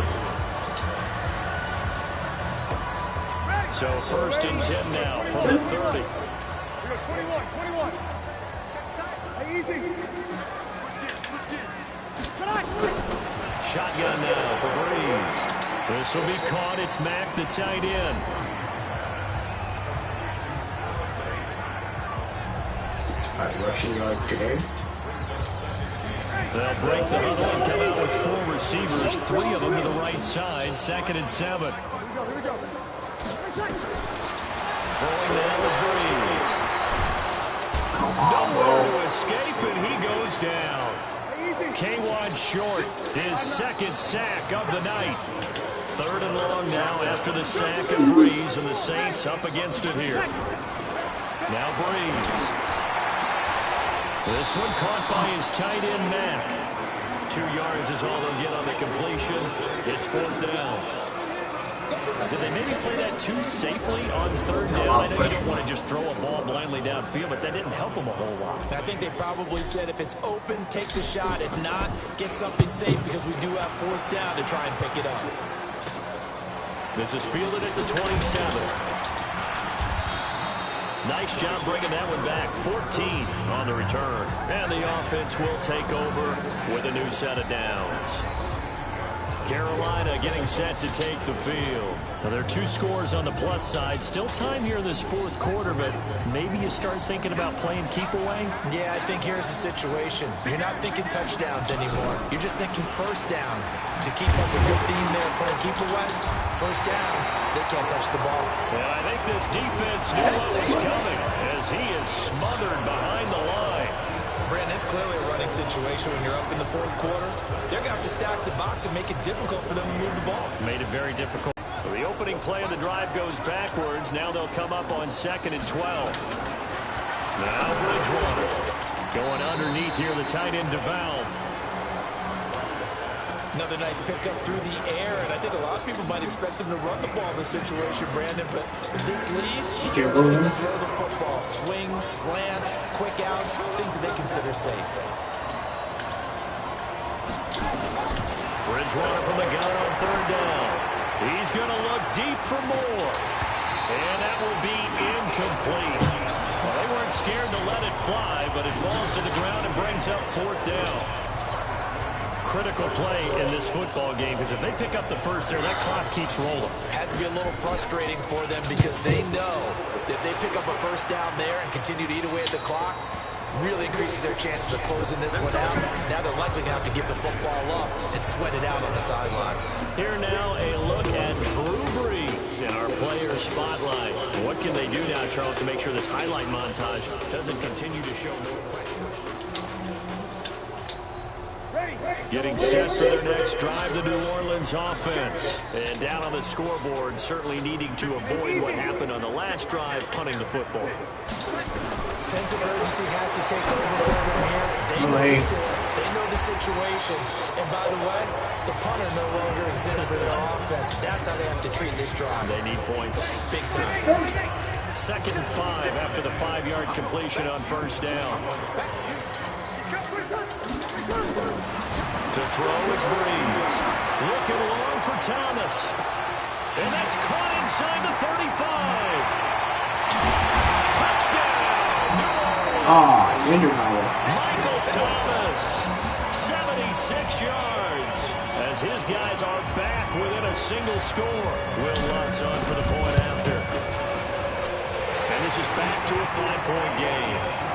So 1st and 10 now from the 30. 21. Hey, easy. Shotgun now for Breeze. This will be caught. It's Mack, the tight end. Rushing yard today. They'll break the huddle and come out with 4 receivers, 3 of them to the right side. 2nd and 7. Here we go. Throwing now is Breeze. Nowhere to escape, and he goes down. K'Wan Short, his 2nd sack of the night. 3rd and long now after the sack of Breeze, and the Saints up against it here. Now Breeze. This one caught by his tight end, Mack. 2 yards is all they'll get on the completion. It's 4th down. Did they maybe play that too safely on 3rd down? I know you don't want to just throw a ball blindly downfield, but that didn't help them a whole lot. I think they probably said if it's open, take the shot. If not, get something safe because we do have 4th down to try and pick it up. This is fielded at the 27. Nice job bringing that one back. 14 on the return. And the offense will take over with a new set of downs. Carolina getting set to take the field. Now, there are 2 scores on the plus side. Still time here in this 4th quarter, but maybe you start thinking about playing keep away? Yeah, I think here's the situation. You're not thinking touchdowns anymore. You're just thinking first downs. To keep up with your theme there, playing keep away, first downs, they can't touch the ball. And I think this defense knew what was coming as he is smothered behind the line. Brandon, it's clearly a running situation when you're up in the 4th quarter. They're going to have to stack the box and make it difficult for them to move the ball. Made it very difficult. So the opening play of the drive goes backwards. Now they'll come up on 2nd and 12. Now Bridgewater going underneath here, the tight end DeValve. Another nice pickup through the air, and I think a lot of people might expect them to run the ball in this situation, Brandon, but with this lead, they're going to throw the football. Swings, slants, quick outs, things that they consider safe. Bridgewater from the gun on 3rd down. He's going to look deep for more. And that will be incomplete. Well, they weren't scared to let it fly, but it falls to the ground and brings up 4th down. Critical play in this football game because if they pick up the first there, that clock keeps rolling. Has to be a little frustrating for them because they know that they pick up a first down there and continue to eat away at the clock, really increases their chances of closing this one out. Now they're likely going to have to give the football up and sweat it out on the sideline. Here now a look at Drew Brees in our player spotlight. What can they do now, Charles, to make sure this highlight montage doesn't continue to show more pressure? Getting set for their next drive, the New Orleans offense. And down on the scoreboard, certainly needing to avoid what happened on the last drive, punting the football. Sense of urgency has to take over for them here. They know the score. They know the situation. And by the way, the punter no longer exists for their offense. That's how they have to treat this drive. They need points. Big time. 2nd and 5 after the 5-yard completion on 1st down. To throw is Breeze. Looking long for Thomas. And that's caught inside the 35. Touchdown! Michael Thomas, 76 yards. As his guys are back within a single score. Will Lutz on for the point after. And this is back to a 5-point game.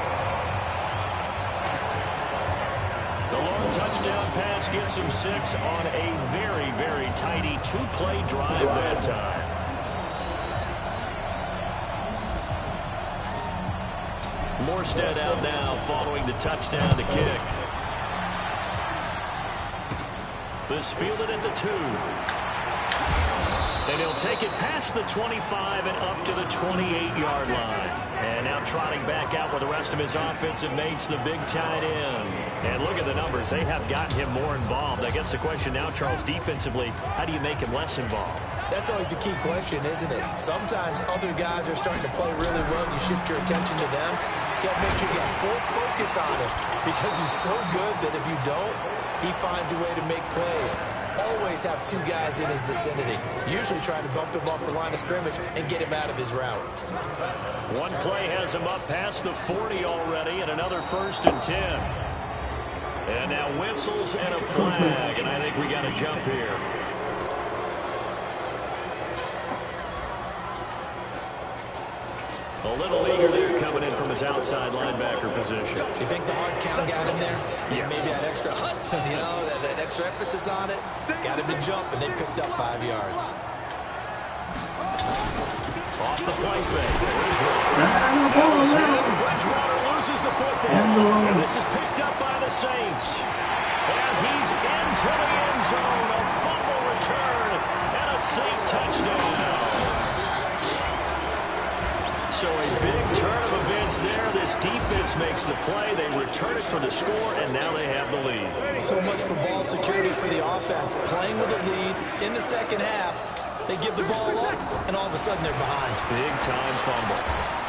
The long touchdown pass gets him 6 on a very, very tidy 2-play drive that time. Morstead out now following the touchdown to kick. This fielded at the 2. And he'll take it past the 25 and up to the 28-yard line. And now trotting back out with the rest of his offensive mates, the big tight end. And look at the numbers. They have gotten him more involved. I guess the question now, Charles, defensively, how do you make him less involved? That's always the key question, isn't it? Sometimes other guys are starting to play really well, and you shift your attention to them. You got to make sure you got full focus on him because he's so good that if you don't, he finds a way to make plays. Always have 2 guys in his vicinity. Usually trying to bump him off the line of scrimmage and get him out of his route. One play has him up past the 40 already, and another 1st and 10. And now whistles and a flag, and I think we got a jump here. A little eager there coming in from his outside linebacker position. You think the hard count got him there? Yeah. Maybe that extra that extra emphasis on it got him to jump, and they picked up 5 yards. Off the play fake. Bridgewater loses the football. And this is picked up by the Saints. And he's into the end zone. A fumble return and a Saint touchdown. So a big turn of events there. This defense makes the play. They return it for the score, and now they have the lead. So much for ball security for the offense. Playing with a lead in the second half. They give the ball up, and all of a sudden they're behind. Big-time fumble.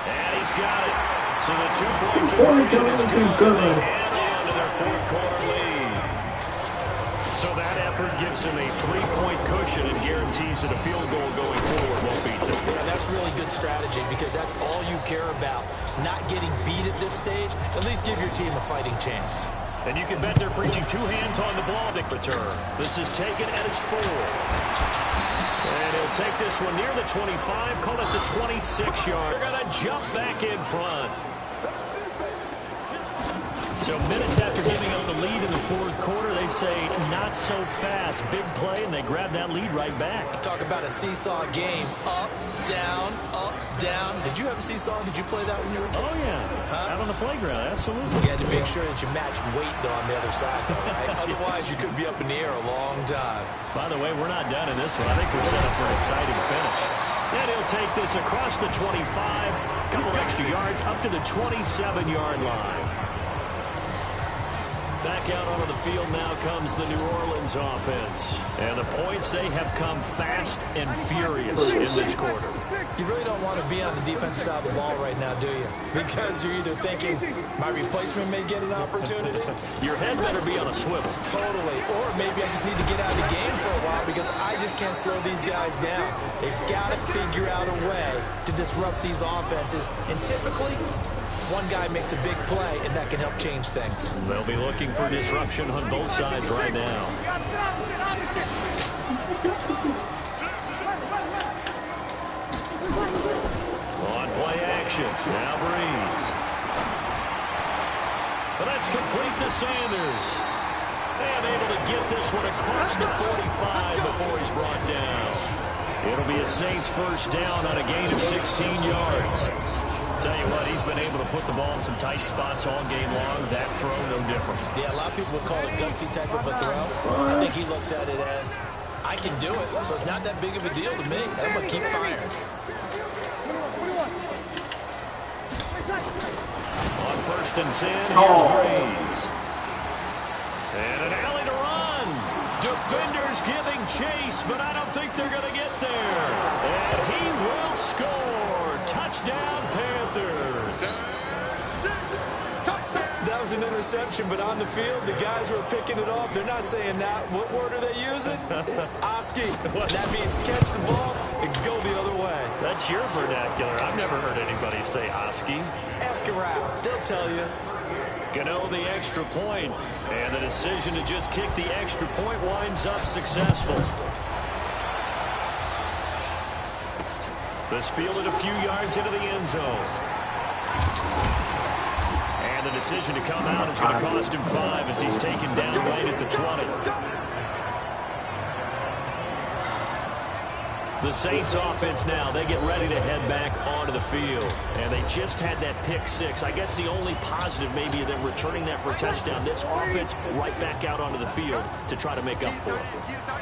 And he's got it. So the 2-point conversion is good. And into their 4th quarter lead. So that effort gives him a 3-point cushion and guarantees that a field goal going forward won't beat them. Yeah, that's really good strategy because that's all you care about. Not getting beat at this stage. At least give your team a fighting chance. And you can bet they're preaching 2 hands on the ball. Return. This is taken at its 4. And he'll take this one near the 25, call it the 26-yard. They're going to jump back in front. So minutes after giving up the lead in the 4th quarter, they say not so fast. Big play, and they grab that lead right back. Talk about a seesaw game. Up, down, up, down. Did you have a seesaw? Did you play that when you were a kid? Oh, yeah. Out on the playground, absolutely. You had to make sure that you matched weight, though, on the other side, though, right? Otherwise, you could be up in the air a long time. By the way, we're not done in this one. I think we're set up for an exciting finish. And he'll take this across the 25, a couple extra yards, up to the 27-yard line. Back out onto the field now comes the New Orleans offense. And the points, they have come fast and furious in this quarter. You really don't want to be on the defensive side of the ball right now, do you? Because you're either thinking, my replacement may get an opportunity. Your head better be on a swivel. Totally. Or maybe I just need to get out of the game for a while because I just can't slow these guys down. They've got to figure out a way to disrupt these offenses. And typically, one guy makes a big play, and that can help change things. They'll be looking for disruption on both sides right now. On play action. Now Breeze. But that's complete to Sanders. And able to get this one across the 45 before he's brought down. It'll be a Saints first down on a gain of 16 yards. Tell you what, he's been able to put the ball in some tight spots all game long. That throw, no different. Yeah, a lot of people would call it gutsy type of a throw. I think he looks at it as, I can do it, so it's not that big of a deal to me. I'm going to keep firing. On 1st and 10, here's Breeze. And an alley to run. Defenders giving chase, but I don't think they're going to get there. And he will score. Touchdown, Panthers. That was an interception, but on the field, the guys who are picking it off, they're not saying that. What word are they using? It's Oski. And that means catch the ball and go the other way. That's your vernacular. I've never heard anybody say Oski. Ask around. They'll tell you. Gano the extra point, and the decision to just kick the extra point winds up successful. This fielded a few yards into the end zone. And the decision to come out is going to cost him 5 as he's taken down late at the 20. The Saints offense now, they get ready to head back onto the field. And they just had that pick 6. I guess the only positive maybe them returning that for a touchdown. This offense right back out onto the field to try to make up for it.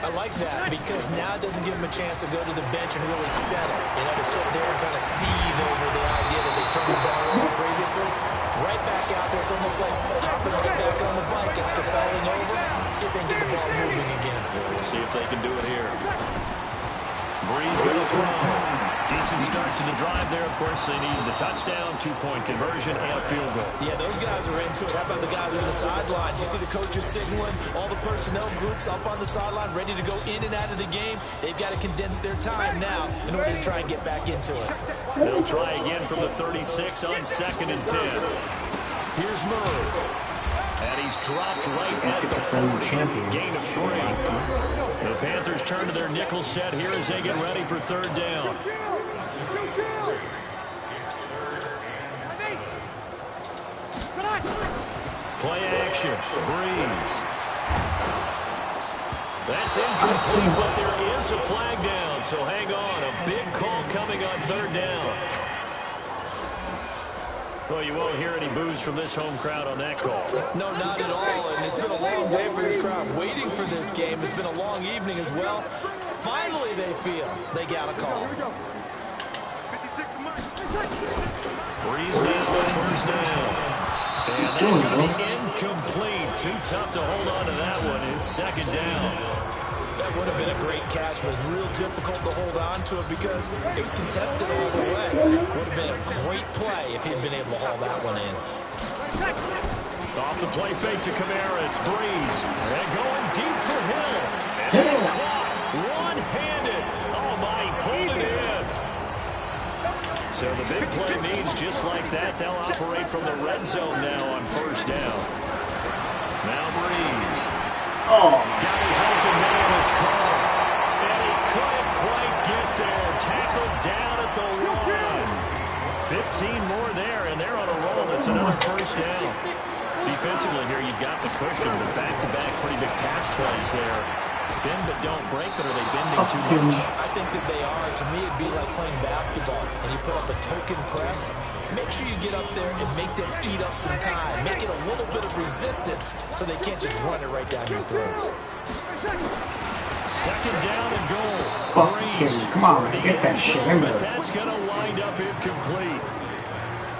I like that because now it doesn't give them a chance to go to the bench and really settle. You know, to sit there and kind of seethe over the idea that they turned the ball over previously. Right back out there. It's almost like hopping right back on the bike after falling over. See if they can get the ball moving again. We'll see if they can do it here. Breeze going to throw. Decent start to the drive there. Of course, they need the touchdown, 2-point conversion, and a field goal. Yeah, those guys are into it. How about the guys on the sideline? Do you see the coaches signaling? All the personnel groups up on the sideline ready to go in and out of the game. They've got to condense their time now in order to try and get back into it. They'll try again from the 36 on 2nd and 10. Here's Murray. And he's dropped right at the 40. Gain of 3. The Panthers turn to their nickel set here as they get ready for 3rd down. Play action. Breeze. That's incomplete, but there is a flag down. So hang on. A big call coming on 3rd down. Well, you won't hear any boos from this home crowd on that call. No, not at all. And it's been a long day for this crowd waiting for this game. It's been a long evening as well. Finally, they feel they got a call. Breeze down with 1st down. And that's going to be incomplete. Too tough to hold on to that one. It's 2nd down. That would have been a great catch, but it was real difficult to hold on to it because it was contested all the way. Would have been a great play if he'd been able to haul that one in. Off the play fake to Kamara. It's Breeze. And going deep for Hill. And it's caught one-handed. Oh, my, he pulled it in. So the big play means just like that, they'll operate from the red zone now on 1st down. Now Breeze. Oh, got his open man, it's caught. And he couldn't quite get there. Tackled down at the 1. 15 more there, and they're on a roll. It's another 1st down. Defensively here, you've got the cushion, but back-to-back pretty big pass plays there. Bend but don't break, but are they bending too much? I think that they are. To me, it'd be like playing basketball, and you put up a token press. Make sure you get up there and make them eat up some time. Make it a little bit of resistance so they can't just run it right down your throat. 2nd down and goal. come on, get that shit in there. But that's going to wind up incomplete.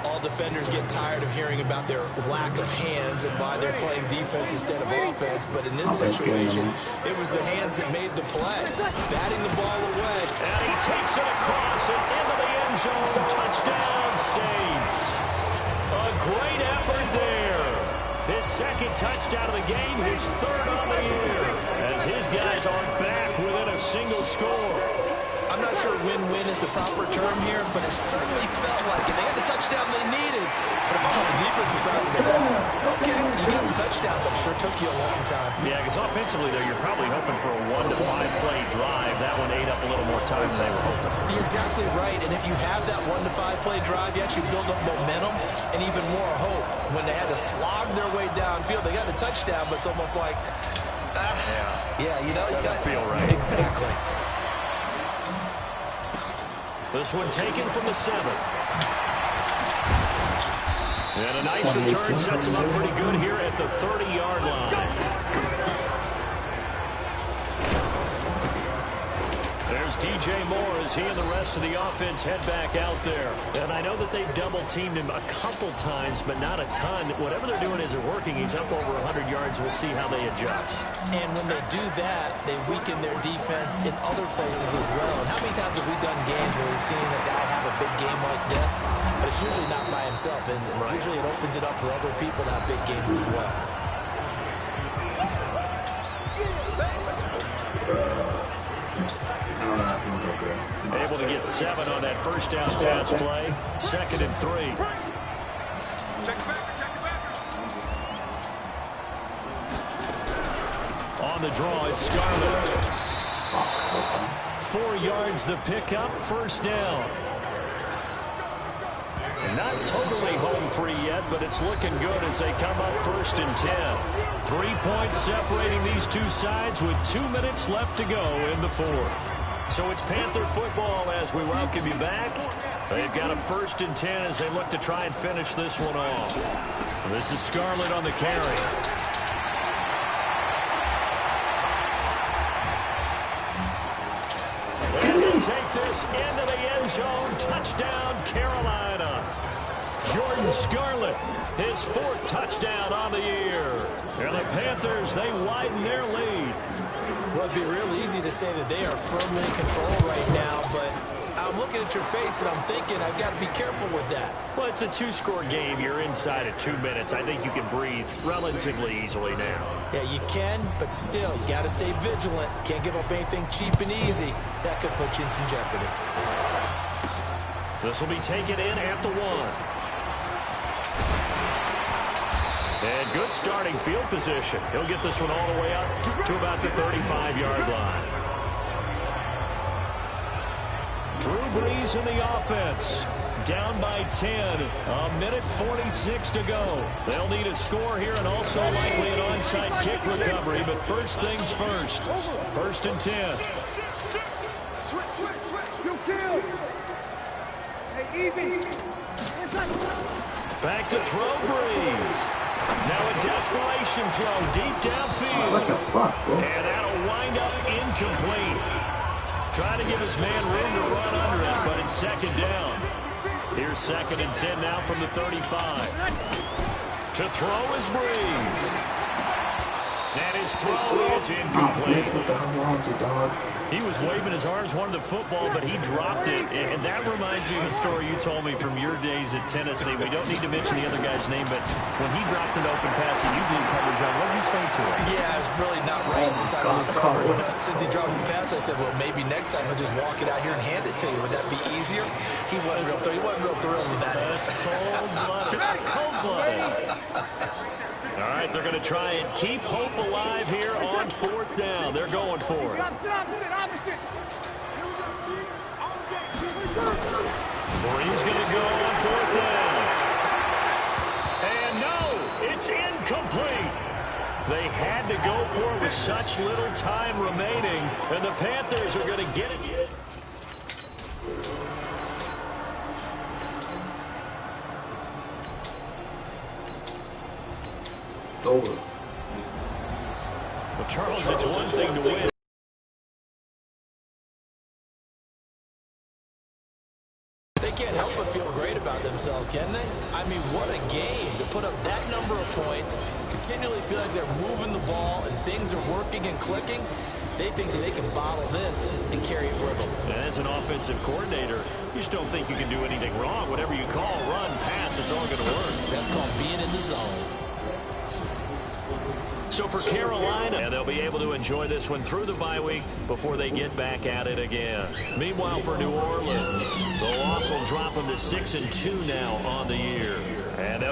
All defenders get tired of hearing about their lack of hands and why they're playing defense instead of offense. But in this situation, it was the hands that made the play. Batting the ball away. And he takes it across and into the end zone. Touchdown, Saints. A great effort there. His 2nd touchdown of the game, his 3rd on the year. As his guys are back within a single score. I'm not sure win-win is the proper term here, but it certainly felt like it. They had the touchdown they needed. But if I'm on the defensive side of the ball, okay, you got the touchdown, but it sure took you a long time. Yeah, because offensively, though, you're probably hoping for a 1 to 5 play drive. That one ate up a little more time than they were hoping. You're exactly right, and if you have that 1 to 5 play drive, you actually build up momentum and even more hope. When they had to slog their way downfield, they got the touchdown, but it's almost like, yeah, you know, you doesn't feel right. Exactly. This one taken from the 7. And a nice return sets him up pretty good here at the 30-yard line. There's DJ Moore as he and the rest of the offense head back out there. And I know that they've double-teamed him a couple times, but not a ton. Whatever they're doing isn't working. He's up over 100 yards. We'll see how they adjust. And when they do that, they weaken their defense in other places as well. And how many times have we done games where we've seen a guy have a big game like this? But it's usually not by himself, is it? Right. Usually it opens it up for other people to have big games as well. Able to get 7 on that 1st down pass play. 2nd and 3. On the draw, it's Scarlett. 4 yards the pickup, 1st down. Not totally home free yet, but it's looking good as they come up 1st and 10. 3 points separating these two sides with 2 minutes left to go in the fourth. So it's Panther football as we welcome you back. They've got a 1st and 10 as they look to try and finish this one off. This is Scarlett on the carry. And he'll take this into the end zone. Touchdown, Carolina. Jordan Scarlett, his 4th touchdown on the year. And the Panthers, they widen their lead. Well, it'd be real easy to say that they are firmly in control right now, but I'm looking at your face and I'm thinking I've got to be careful with that. Well, it's a 2-score game. You're inside of 2 minutes. I think you can breathe relatively easily now. Yeah, you can, but still, you got to stay vigilant. Can't give up anything cheap and easy. That could put you in some jeopardy. This will be taken in at the 1. And good starting field position. He'll get this one all the way up to about the 35-yard line. Drew Brees in the offense. Down by 10. A minute 46 to go. They'll need a score here and also likely an onside kick recovery. But first things first. 1st and 10. Back to throw Brees. Now a desperation throw deep downfield. What the fuck, bro? And that'll wind up incomplete. Trying to give his man room to run under it, but it's 2nd down. Here's 2nd and 10 now from the 35. To throw is Brees. And his throw is incomplete. What the hell wrong with you, dog? He was waving his arms, wanted the football, but he dropped it. And that reminds me of a story you told me from your days at Tennessee. We don't need to mention the other guy's name, but when he dropped an open pass and you blew coverage on, what did you say to him? Yeah, it's really not right since I blew coverage. But since he dropped the pass, I said, well, maybe next time he'll just walk it out here and hand it to you. Would that be easier? He wasn't real thrilled with that. That's cold-blooded. Cold-blooded. All right, they're going to try and keep hope alive here on 4th down. They're going for it. Brees going to go on 4th down. And no, it's incomplete. They had to go for it with such little time remaining, and the Panthers are going to get it. Over. Well, Charles, it's one thing to win. They can't help but feel great about themselves, can they? I mean, what a game to put up that number of points, continually feel like they're moving the ball and things are working and clicking. They think that they can bottle this and carry it with them. And as an offensive coordinator, you just don't think you can do anything wrong. Whatever you call, run, pass, it's all going to work. That's called being in the zone. So for Carolina, they'll be able to enjoy this one through the bye week before they get back at it again. Meanwhile, for New Orleans, the loss will drop them to 6-2 now on the year. And